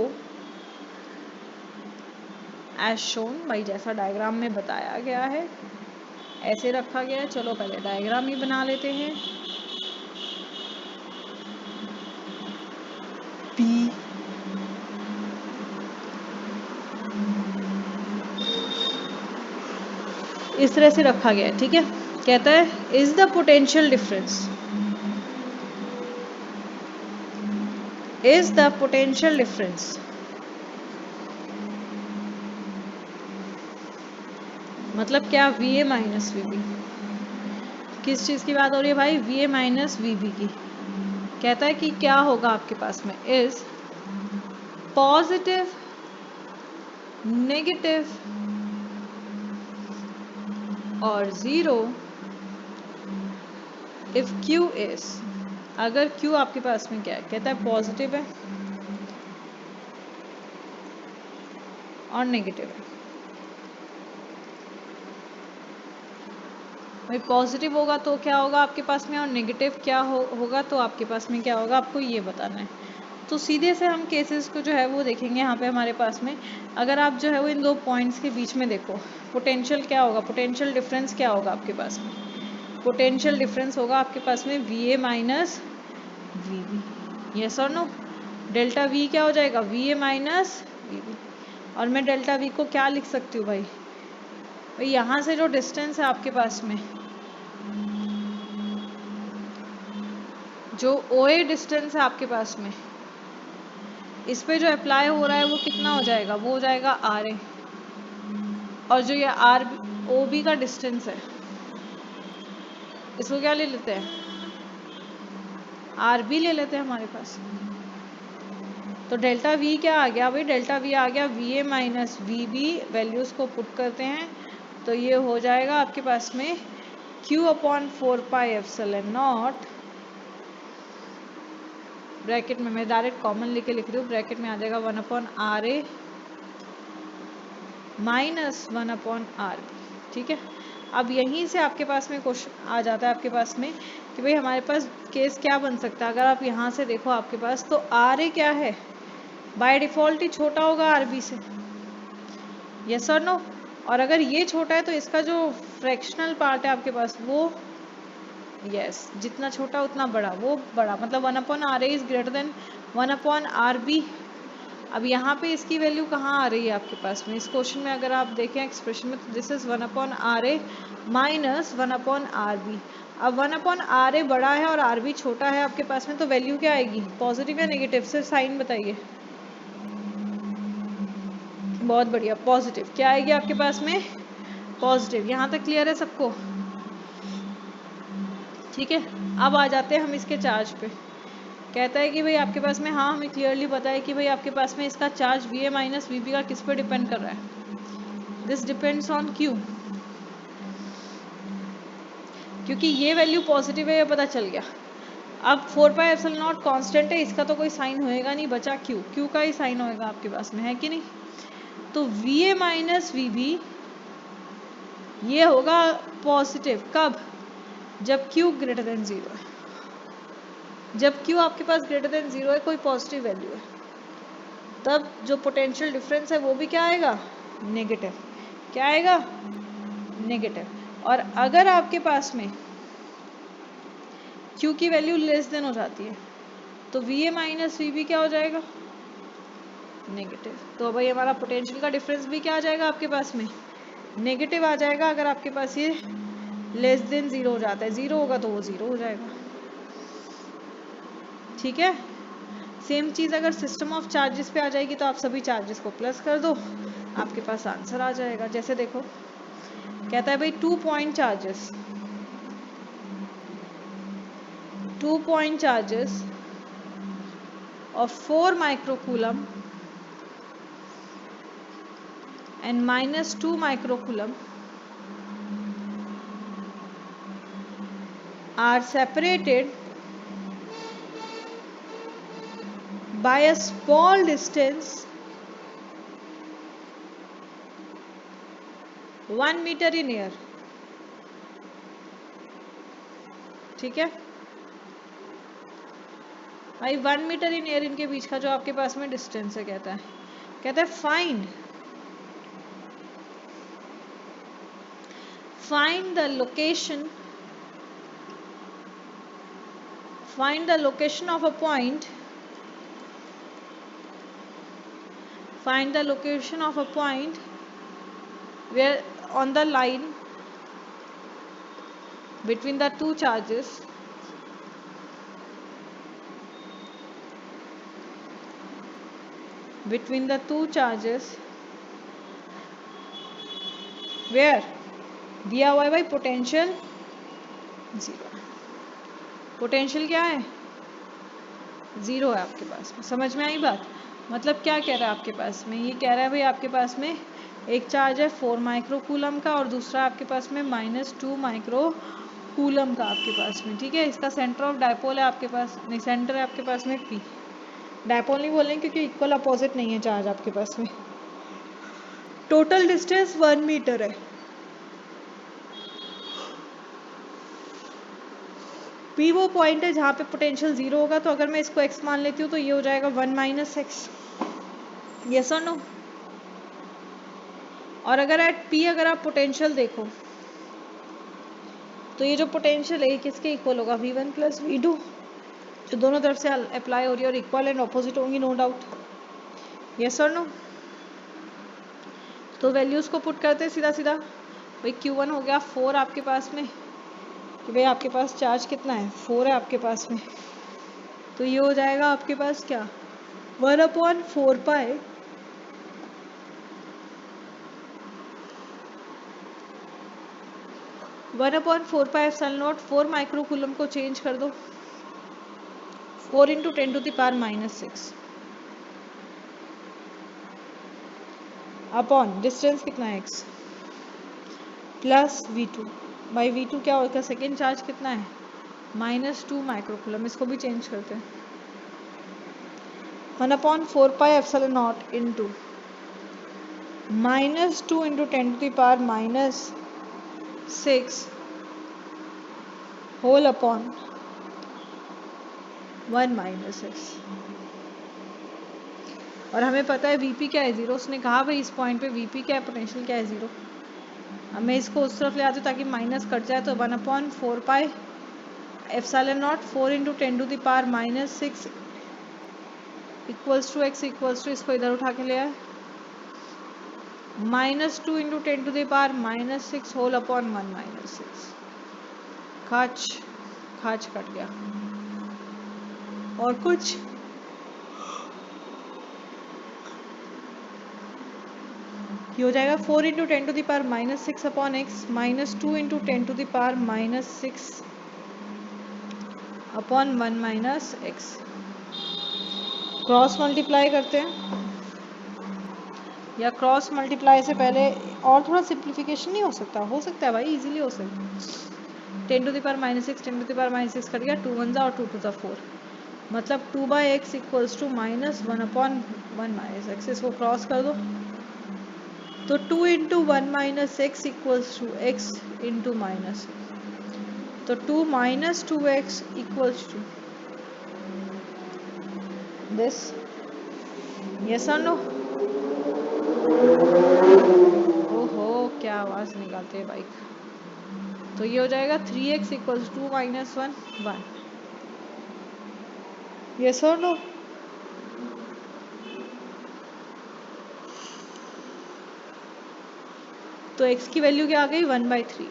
as shown, भाई जैसा डायग्राम में बताया गया है ऐसे रखा गया है। चलो पहले डायग्राम ही बना लेते हैं। P इस तरह से रखा गया है, ठीक है। कहता है is the potential difference, is the potential difference मतलब क्या, V A minus V B. किस चीज़ की बात हो रही है भाई, V A minus V B की। कहता है कि क्या होगा आपके पास में, इज पॉजिटिव, नेगेटिव और ज़ीरो इफ Q इज, अगर Q आपके पास में क्या है, कहता है पॉजिटिव है और नेगेटिव है। भाई पॉजिटिव होगा तो क्या होगा आपके पास में और नेगेटिव क्या होगा तो आपके पास में क्या होगा, आपको ये बताना है। तो सीधे से हम केसेस को जो है वो देखेंगे। यहाँ पे हमारे पास में अगर आप जो है वो इन दो पॉइंट्स के बीच में देखो, पोटेंशियल क्या होगा, पोटेंशियल डिफरेंस क्या होगा आपके पास में, पोटेंशियल डिफरेंस होगा आपके पास में V A minus V B. Yes और नो, डेल्टा वी क्या हो जाएगा, V A minus V B. और मैं डेल्टा वी को क्या लिख सकती हूँ भाई, भाई यहाँ से जो डिस्टेंस है आपके पास में, जो ओ ए डिस्टेंस है आपके पास में, इस पे जो अप्लाई हो रहा है वो कितना हो जाएगा, वो हो जाएगा आर ए। और जो ये आर ओ बी का डिस्टेंस है, इसको क्या ले लेते हैं, आर बी ले लेते हैं हमारे पास। तो डेल्टा वी क्या आ गया भाई, डेल्टा वी आ गया V A minus V B. Values को पुट करते हैं तो ये हो जाएगा आपके पास में Q upon 4 pi epsilon not, bracket में मैं डायरेक्ट कॉमन लेके लिख रही हूँ, ब्रैकेट में आ जाएगा 1 upon R A minus 1 upon R B, ठीक है। अब यहीं से आपके पास में क्वेश्चन आ जाता है आपके पास में कि भाई हमारे पास केस क्या बन सकता है। अगर आप यहाँ से देखो आपके पास, तो आर ए क्या है, बाय डिफ़ॉल्ट ही छोटा होगा आर बी से, यस और नो। और अगर ये छोटा है तो इसका जो फ्रैक्शनल पार्ट है आपके पास वो, यस, जितना छोटा उतना बड़ा, वो बड़ा, मतलब 1 upon R A is greater than 1 upon R B. अब यहाँ पे इसकी वैल्यू कहाँ आ रही है आपके पास में, इस क्वेश्चन में अगर आप देखें एक्सप्रेशन में, तो this is 1 upon R A minus 1 upon R B. अब 1 अपॉन आर ए बड़ा है और आर बी छोटा है आपके पास में, तो वैल्यू क्या आएगी, पॉजिटिव या नेगेटिव, सिर्फ साइन बताइए। बहुत बढ़िया, पॉजिटिव क्या आएगी आपके पास में, पॉजिटिव। यहाँ तक क्लियर है सबको, ठीक है। अब आ जाते हैं हम इसके चार्ज पे। कहता है कि भाई आपके पास में, हाँ हमें क्लियरली पता है कि भाई आपके पास में इसका charge V A minus V B का किस पे डिपेंड कर रहा है, दिस डिपेंड्स ऑन क्यू। क्योंकि ये वैल्यू पॉजिटिव है ये पता चल गया। अब 4 पाई एप्सिलॉन नॉट कांस्टेंट है, इसका तो कोई साइन होएगा नहीं, बचा क्यू, क्यू का ही साइन होएगा आपके पास में, है कि नहीं। तो V A minus V B ये होगा पॉजिटिव कब, जब क्यू ग्रेटर देन जीरो है। जब क्यू आपके पास ग्रेटर देन जीरो है, कोई पॉजिटिव वैल्यू है, तब जो पोटेंशियल डिफरेंस है वो भी क्या आएगा, नेगेटिव। क्या आएगा, नेगेटिव। और अगर आपके पास में Q की वैल्यू लेस देन हो जाती है तो V A minus V B क्या हो जाएगा, नेगेटिव। तो भाई हमारा पोटेंशियल का डिफरेंस भी क्या आ जाएगा आपके पास में, नेगेटिव आ जाएगा। अगर आपके पास ये लेस देन जीरो हो जाता है, जीरो होगा तो वो जीरो हो जाएगा, ठीक है। सेम चीज़ अगर सिस्टम ऑफ चार्जेस पे आ जाएगी तो आप सभी चार्जेस को प्लस कर दो, आपके पास आंसर आ जाएगा। जैसे देखो, कहता है भाई 2 point charges, 2 point charges of 4 microcoulomb and minus 2 microcoulomb are separated by a small distance 1 meter in air. ठीक है भाई, 1 मीटर इन एयर इनके बीच का जो आपके पास में डिस्टेंस है, कहता है find the location of a point where on the line between the two charges where दिया हुआ है भाई पोटेंशियल 0। पोटेंशियल क्या है? 0 है आपके पास में। समझ में आई बात? मतलब क्या कह रहा है आपके पास में? ये कह रहा है भाई आपके पास में एक चार्ज है 4 माइक्रो कूलम का और दूसरा आपके पास में -2 माइक्रो कूलम का आपके पास में। ठीक है, इसका सेंटर ऑफ डायपोल है आपके पास, नहीं सेंटर है आपके पास में P। डायपोल नहीं बोलेंगे क्योंकि इक्वल अपोजिट नहीं है चार्ज आपके पास में। टोटल डिस्टेंस 1 मीटर है। P वो पॉइंट है जहाँ पे पोटेंशियल 0 होगा, तो अगर मैं इसको x मान लेती हूँ तो ये हो जाएगा 1 - x। यस और नो? और अगर एट P अगर आप पोटेंशियल देखो तो ये जो पोटेंशियल है किसके इक्वल होगा? V1 + V2, जो दोनों तरफ से अप्लाई हो रही है और इक्वल एंड ऑपोजिट होंगी, नो डाउट। यस और नो? तो वैल्यूज को पुट करते हैं सीधा सीधा। भाई Q1 हो गया 4 आपके पास में, कि भाई आपके पास चार्ज कितना है? 4 है आपके पास में। तो ये हो जाएगा आपके पास क्या? 1/4 पाई 1/4 pi epsilon naught. 4 micro coulomb को चेंज कर दो 4 × 10⁻⁻6 अपॉन डिस्टेंस कितना है x plus V2 by V2 क्या होगा? सेकेंड चार्ज कितना है? -2 माइक्रो कूलम। इसको भी चेंज करते हैं 1/4 pi epsilon naught into -2 × 10⁻⁻6 whole upon 1 - x। और हमें पता है Vp क्या है? 0। उसने कहा भाई इस पॉइंट पे Vp क्या है? पोटेंशियल क्या है? 0। अब मैं इसको उस तरफ ले आती हूँ ताकि माइनस कट जाए, तो 1/4 pi epsilon naught 4 × 10⁻⁻6 equals to x equals to, इसको इधर उठा के ले आए -2 × 10⁻⁻6 होल अपॉन 1 - 6। खाच कट गया। और कुछ ये हो जाएगा 4 × 10⁻⁻6 upon x -2 × 10⁻⁻6 upon 1 - x। Cross multiply करते हैं, या क्रॉस मल्टीप्लाई से पहले और थोड़ा सिंप्लीफिकेशन नहीं हो सकता? हो सकता है भाई, इजीली हो सकता है। 10⁻⁻6 10⁻⁻6 कर गया, 2 1 और 2 2 4, मतलब 2/x इक्वल्स टू -1/1 - x। इसको क्रॉस कर दो तो 2 × 1 - x इक्वल्स टू x × -, तो 2 - 2x equals to this. Yes और नो? ओहो, क्या आवाज निकालते हैं बाइक। तो ये हो जाएगा 3x इक्वल्स 2 - 1 1। यस और नो? तो x की वैल्यू क्या आ गई? 1/3।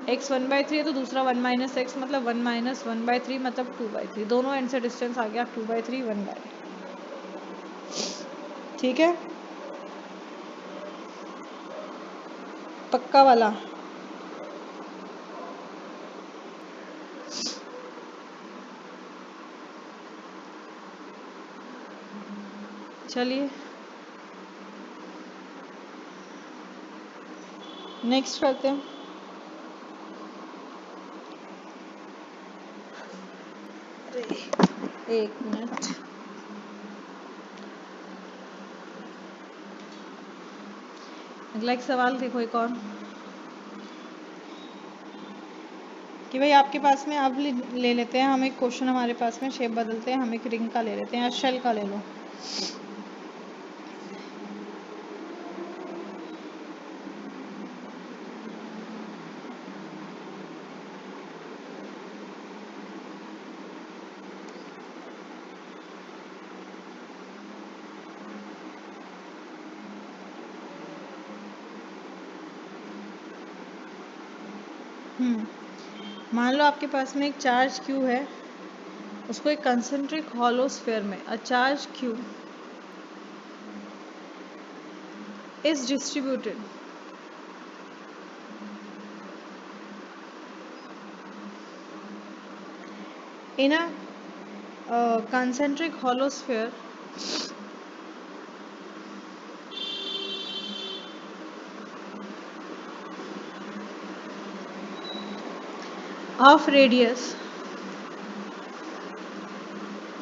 x 1/3 है तो दूसरा 1 - x मतलब 1 - 1/3 मतलब 2/3। दोनों एंड से डिस्टेंस आ गया 2/3 1/3। ठीक है, पक्का वाला। चलिए नेक्स्ट करते हैं। एक मिनट। अगला एक सवाल देखो, एक और कि भाई आपके पास में अब ले लेते हैं हम एक क्वेश्चन, हमारे पास में शेप बदलते हैं, हम एक रिंग का ले लेते हैं या शेल का ले लो। मान लो आपके पास में एक चार्ज Q है, उसको एक कंसेंट्रिक हॉलो स्फीयर में a charge Q is distributed in a concentric hollow sphere of radius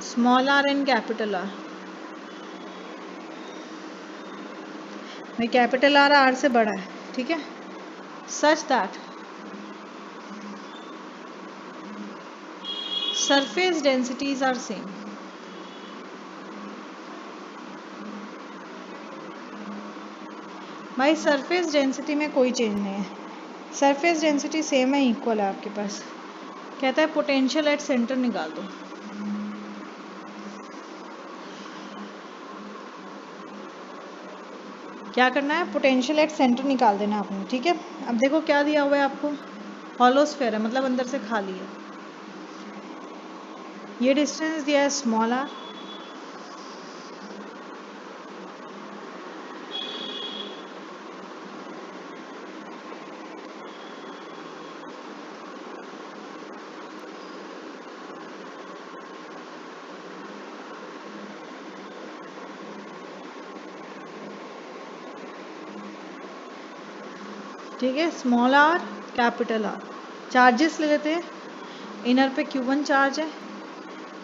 small r and capital R। भाई कैपिटल R R से बड़ा है, ठीक है, such that surface densities are same। भाई सरफेस डेंसिटी में कोई चेंज नहीं है, सरफेस डेंसिटी सेम है, इक्वल है आपके पास। कहता है पोटेंशियल एट सेंटर निकाल दो। क्या करना है, पोटेंशियल एट सेंटर निकाल देना आपने, ठीक है। अब देखो क्या दिया हुआ है आपको, हॉलो स्फीयर है, मतलब अंदर से खाली है। ये डिस्टेंस दिया है स्मॉल आर, ठीक है, small are capital R. Charges ले लेते हैं, इनर पे Q1 चार्ज है,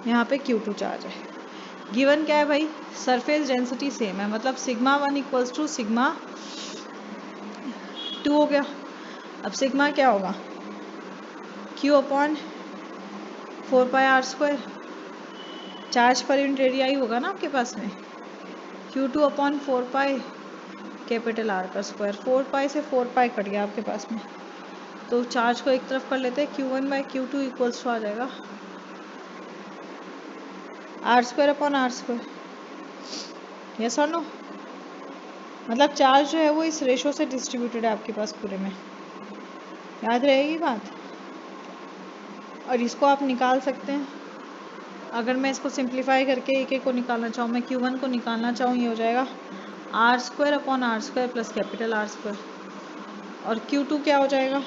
यहाँ पे Q2 चार्ज है। गिवन क्या है भाई, सरफेस डेंसिटी सेम है, मतलब सिग्मा 1 इक्वल्स टू सिग्मा 2 हो गया। अब सिग्मा क्या होगा, Q अपॉन 4πr², चार्ज पर यूनिट एरिया ही होगा ना आपके पास में, Q2 अपॉन 4π कैपिटल R का स्क्वायर। 4π से 4π कट गया आपके पास में, तो चार्ज को एक तरफ कर लेते हैं, Q1/Q2 इक्वल्स टू आ जाएगा R² अपॉन R²। यस और नो, मतलब चार्ज जो है वो इस रेशो से डिस्ट्रीब्यूटेड है आपके पास पूरे में, याद रहेगी बात। और इसको आप निकाल सकते हैं, अगर मैं इसको सिंप्लीफाई करके एक एक को निकालना चाहूँ, मैं Q1 को निकालना चाहूँ, ये हो जाएगा R² upon R² plus capital R²। और Q2 क्या हो जाएगा,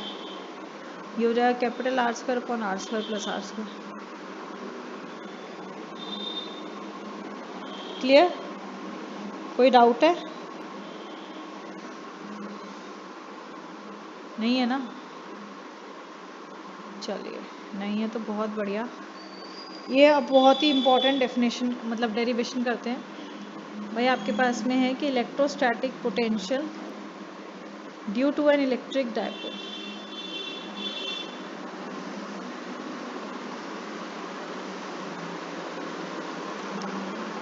ये हो जाएगा capital R² upon R² plus R²। Clear, कोई डाउट है? नहीं है ना, चलिए, नहीं है तो बहुत बढ़िया। ये अब बहुत ही इम्पोर्टेंट डेफिनेशन, मतलब डेरिवेशन करते हैं। भाई आपके पास में है कि electrostatic potential due to an electric dipole.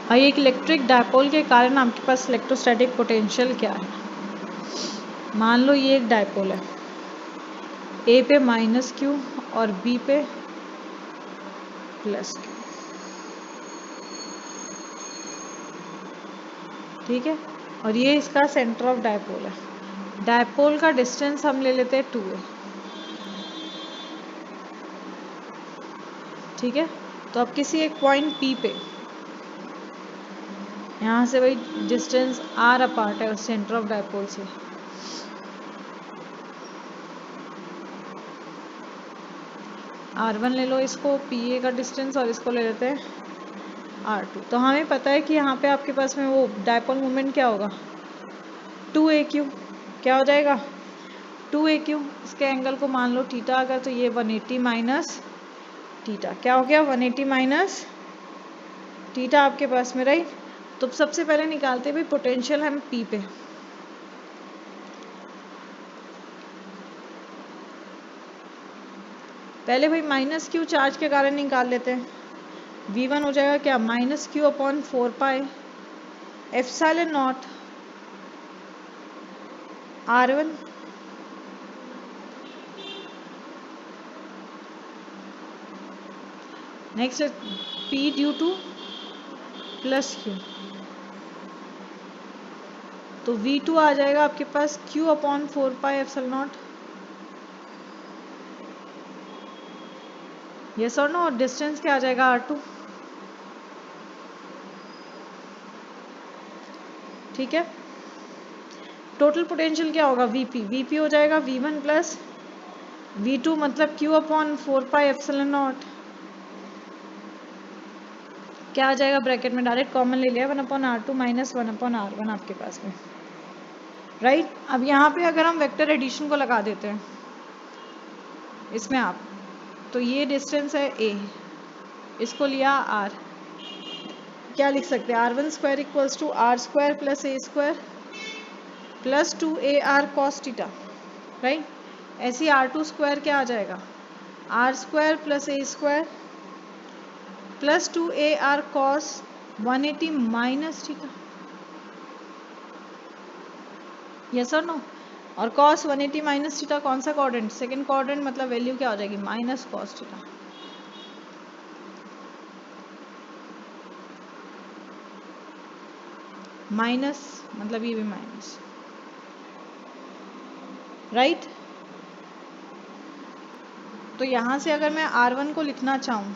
भाई एक इलेक्ट्रिक डायपोल के कारण आपके पास इलेक्ट्रोस्टैटिक पोटेंशियल क्या है। मान लो ये एक डायपोल है, ए पे -Q और बी पे +Q, ठीक है, और ये इसका सेंटर ऑफ डायपोल है। डायपोल का डिस्टेंस हम ले लेते हैं 2a, ठीक है। तो अब किसी एक पॉइंट P पे, यहाँ से भाई डिस्टेंस R अपार्ट है उस सेंटर ऑफ डायपोल से, R1 ले लो इसको, PA का डिस्टेंस, और इसको ले लेते हैं R2। तो हमें पता है कि यहाँ पे आपके पास में वो डायपोल मोमेंट क्या होगा, 2AQ। क्या हो जाएगा, 2AQ। इसके एंगल को मान लो थीटा अगर, तो ये 180 माइनस थीटा क्या हो गया, 180 माइनस थीटा आपके पास में, राइट। तो सबसे पहले निकालते भाई पोटेंशियल हम पी पे। पहले भाई माइनस क्यू चार्ज के कारण निकाल लेते हैं। V1 हो जाएगा क्या, minus Q upon 4 pi epsilon not R1 next P due two plus Q, तो V2 आ जाएगा आपके पास Q upon 4 pi epsilon not. Yes और नो, और डिस्टेंस क्या आ जाएगा R2, ठीक है। टोटल पोटेंशियल क्या होगा VP हो जाएगा V1 प्लस V2 मतलब Q upon 4 pi epsilon not, क्या आ जाएगा ब्रैकेट में, डायरेक्ट कॉमन ले लिया 1/R2 माइनस 1/R1 आपके पास में, राइट। अब यहाँ पे अगर हम वेक्टर एडिशन को लगा देते हैं इसमें आप, तो ये डिस्टेंस है A, इसको लिया R, क्या लिख सकते हैं R1 square equals to R square plus A square plus 2AR cos theta, right. ऐसे R2 स्क्वायर क्या आ जाएगा, R square plus A square plus 2AR cos 180 minus theta, yes और नो। और कॉस 180 माइनस थीटा कौन सा quadrant, second quadrant, मतलब value क्या हो जाएगी माइनस कॉस थीटा, माइनस मतलब ये भी माइनस, राइट। तो यहाँ से अगर मैं R1 को लिखना चाहूँ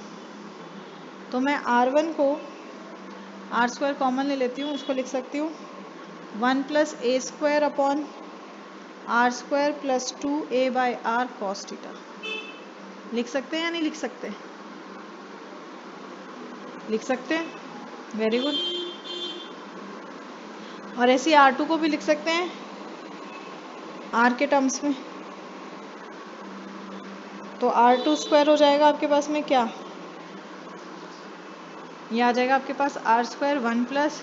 तो मैं R1 को R स्क्वायर कॉमन ले लेती हूँ, उसको लिख सकती हूँ 1 plus A square upon R square plus 2A/R cos theta. लिख सकते हैं या नहीं लिख सकते, लिख सकते हैं, वेरी गुड। और ऐसे R2 को भी लिख सकते हैं R के टर्म्स में, तो R2 स्क्वायर हो जाएगा आपके पास में क्या, ये आ जाएगा आपके पास R square 1 plus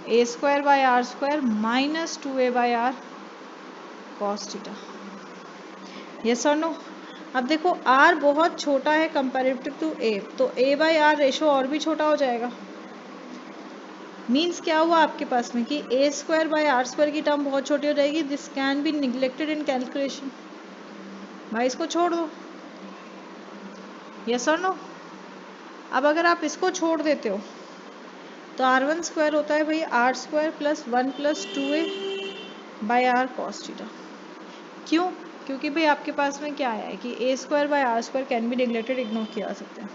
A square by R square minus 2A/R cos theta, yes और नो। अब देखो R बहुत छोटा है कंपैरेटिव टू A, तो A/R रेशो और भी छोटा हो जाएगा। मीन्स क्या हुआ आपके पास में कि A square by R square की टर्म बहुत छोटी हो जाएगी, this can be neglected in calculation, भाई इसको छोड़ दो, यस और नो। अब अगर आप इसको छोड़ देते हो तो R1 स्क्वायर होता है भाई R square plus 1 plus 2A/R cos theta, क्यों, क्योंकि भाई आपके पास में क्या आया है कि A square by R square can be neglected, ignore किया जा सकता है।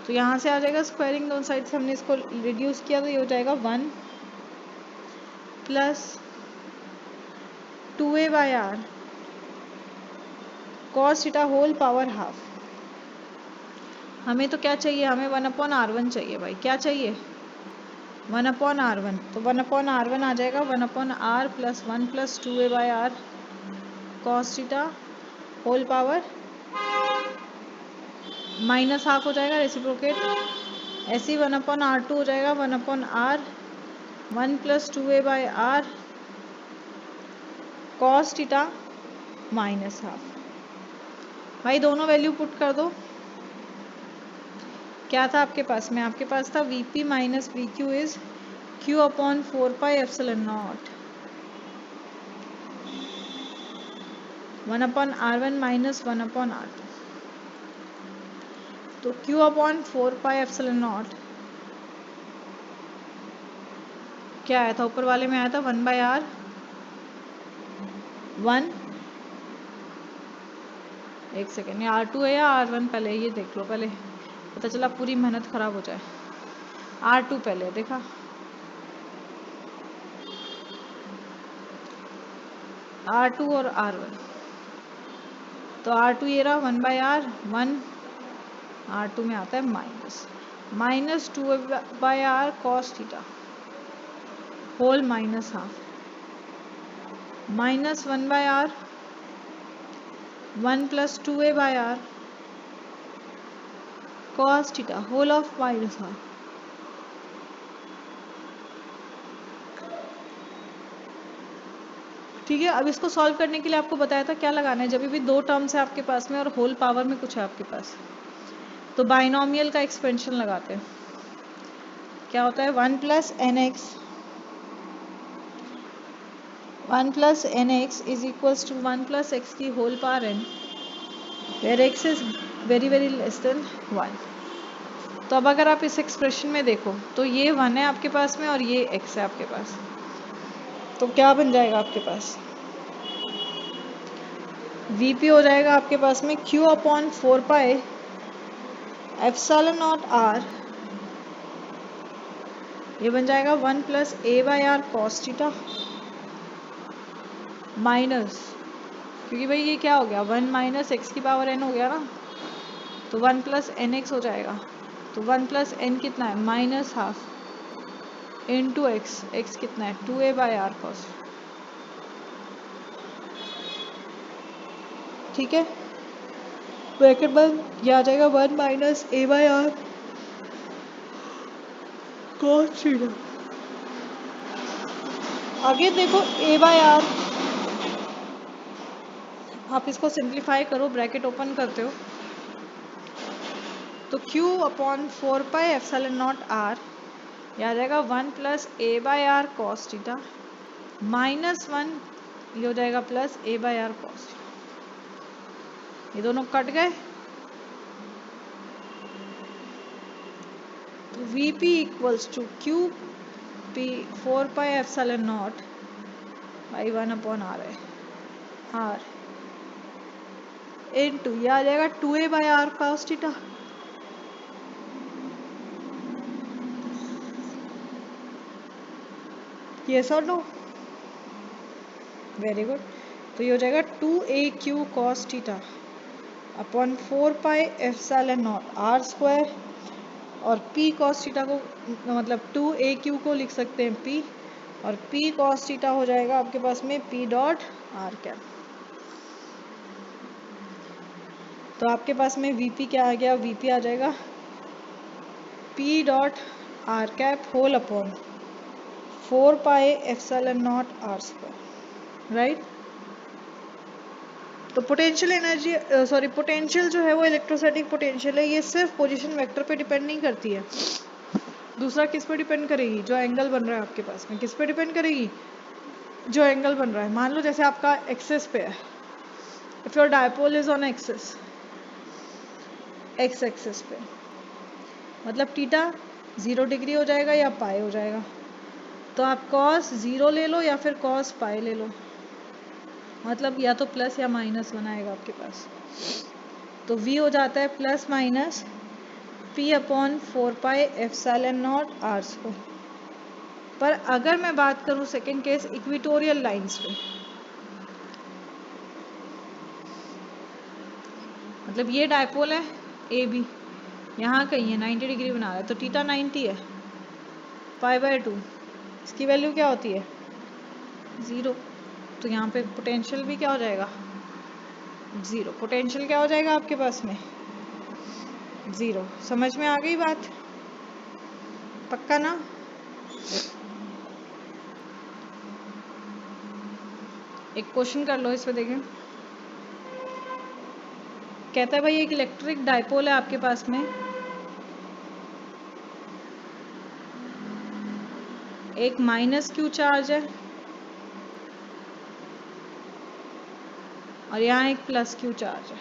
तो यहाँ से आ जाएगा स्क्वायरिंग, दोनों साइड से हमने इसको रिड्यूस किया तो ये हो जाएगा 1 plus 2A/R cos theta whole power half. हमें तो क्या चाहिए, हमें 1/R1 चाहिए भाई, क्या चाहिए 1/R1, तो 1/R1 आ जाएगा 1/R plus 1 plus 2A/R cos theta whole power minus half हो जाएगा, रेसिप्रोकेट, ऐसे ही 1/R2 हो जाएगा 1/R 1 plus 2A/R cos theta minus half. भाई दोनों वैल्यू पुट कर दो, क्या था आपके पास में, आपके पास था VP minus VQ is Q upon 4 pi epsilon not 1/R1 minus 1/R2, तो Q upon 4 pi epsilon not क्या आया था, ऊपर वाले में आया था 1/R 1, एक सेकेंड, ये R2 है या R1 पहले, ये देख लो पहले, पता चला पूरी मेहनत खराब हो जाए। R2 पहले देखा, R2 और R1, तो R2 ये रहा 1/R 1, R2 में आता है minus 2/R cos theta whole minus half minus 1/R 1 plus 2A/R cos theta whole of minus half. ठीक है, अब इसको सॉल्व करने के लिए आपको बताया था क्या लगाना है, जब भी दो टर्म्स है आपके पास में और होल पावर में कुछ है आपके पास, तो बाइनोमियल का एक्सपेंशन लगाते हैं। क्या होता है 1 plus n x is equals to 1 plus x की whole power n, where x is very very less than 1। तो अब अगर आप इस एक्सप्रेशन में देखो तो ये 1 है आपके पास में और ये x है आपके पास, तो क्या बन जाएगा आपके पास, Vp हो जाएगा आपके पास में Q upon 4 pi epsilon naught r, ये बन जाएगा 1 plus A by R cos theta minus, क्योंकि भाई ये क्या हो गया 1 माइनस एक्स की पावर n हो गया ना, तो 1 प्लस एन एक्स हो जाएगा। तो 1 प्लस एन कितना है minus half into x, x कितना है 2a बाई आर कॉस। ठीक है, ब्रैकेट बंद, ये आ जाएगा 1 minus A by R cos theta. आगे देखो ए बाई आर, आप इसको सिंप्लीफाई करो, ब्रैकेट ओपन करते हो तो Q upon 4 pi epsilon naught R, ये आ जाएगा 1 plus A by R cos theta minus 1, ये हो जाएगा plus A by R cos, ये दोनों कट गए, तो Vp equals to Q P 4 pi epsilon naught by 1 upon R है आर इनटू, ये आ जाएगा 2a by R cos theta. Yes और नो, वेरी गुड। तो ये हो जाएगा 2aq cos theta upon 4 pi epsilon naught R square, और p कॉस थीटा को मतलब 2aq को लिख सकते हैं p, और p कॉस थीटा हो जाएगा आपके पास में p डॉट आर कैप। तो आपके पास में Vp क्या आ गया, Vp आ जाएगा p dot R cap whole upon 4 pi epsilon naught R square, right. तो पोटेंशियल एनर्जी सॉरी पोटेंशियल जो है वो इलेक्ट्रोस्टैटिक पोटेंशियल है, ये सिर्फ पोजीशन वेक्टर पे डिपेंड नहीं करती है। दूसरा किस पे डिपेंड करेगी, जो एंगल बन रहा है आपके पास में, किस पे डिपेंड करेगी, जो एंगल बन रहा है। मान लो जैसे आपका एक्सेस पे है, if your dipole is on axis, X axis पे, मतलब थीटा 0 डिग्री हो जाएगा या पाई हो जाएगा, तो आप कॉस 0 ले लो या फिर कॉस पाई ले लो, मतलब या तो प्लस या माइनस बनाएगा आपके पास। तो v हो जाता है plus minus p upon 4 pi epsilon naught R square. पर अगर मैं बात करूं सेकेंड केस इक्वेटोरियल लाइंस पे, मतलब ये डायपोल है ए बी, यहाँ कहीं है 90 डिग्री बना रहा है, तो थीटा 90 है, पाई बाय 2, इसकी वैल्यू क्या होती है 0, तो यहाँ पे पोटेंशियल भी क्या हो जाएगा 0, पोटेंशियल क्या हो जाएगा आपके पास में 0। समझ में आ गई बात, पक्का ना। एक क्वेश्चन कर लो इस पे देखें, कहता है भाई एक इलेक्ट्रिक डायपोल है आपके पास में, एक माइनस क्यू चार्ज है और यहाँ एक प्लस क्यू चार्ज है,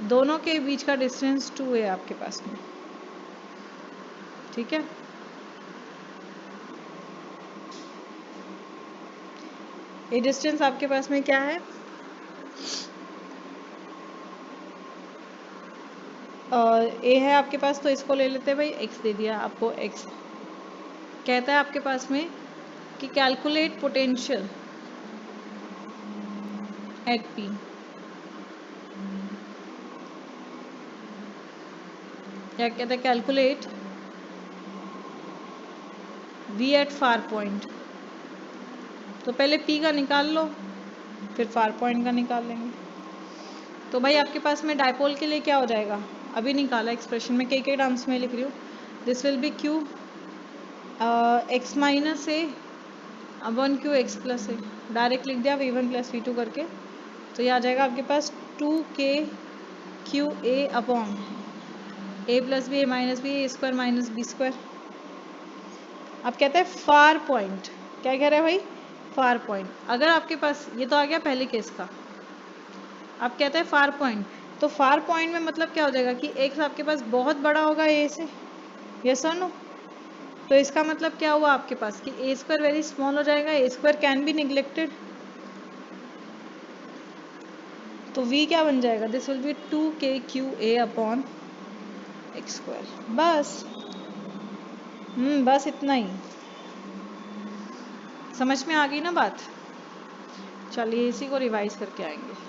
दोनों के बीच का डिस्टेंस 2 है आपके पास में, ठीक है। ये डिस्टेंस आपके पास में क्या है, ए है आपके पास, तो इसको ले लेते हैं भाई, एक्स दे दिया आपको एक्स। कहता है आपके पास में कि कैलकुलेट पोटेंशियल एट पी, क्या कहता है calculate V at far point. तो पहले पी का निकाल लो फिर फार पॉइंट का निकाल लेंगे। तो भाई आपके पास में डायपोल के लिए क्या हो जाएगा अभी निकाला एक्सप्रेशन में, के टर्म्स में लिख रही हूँ। This will be Q x minus A upon Q x plus A, direct लिख दिया v1 प्लस v2 करके, तो ये आ जाएगा आपके पास 2k Q A upon A plus B A minus B A square minus B square. अब कहते हैं फार पॉइंट, क्या कह रहा है भाई, फार पॉइंट। अगर आपके पास ये तो आ गया पहले केस का, अब कहते हैं फार पॉइंट, तो फार पॉइंट में मतलब क्या हो जाएगा कि एक्स आपके पास बहुत बड़ा होगा ए से, यस और नो। तो इसका मतलब क्या हुआ आपके पास कि ए स्क्वायर वेरी स्मॉल हो जाएगा, ए स्क्वायर कैन बी निग्लेक्टेड, तो v क्या बन जाएगा, this will be 2k/q(a) upon X square. बस बस इतना ही, समझ में आ गई ना बात। चलिए इसी को रिवाइज करके आएंगे।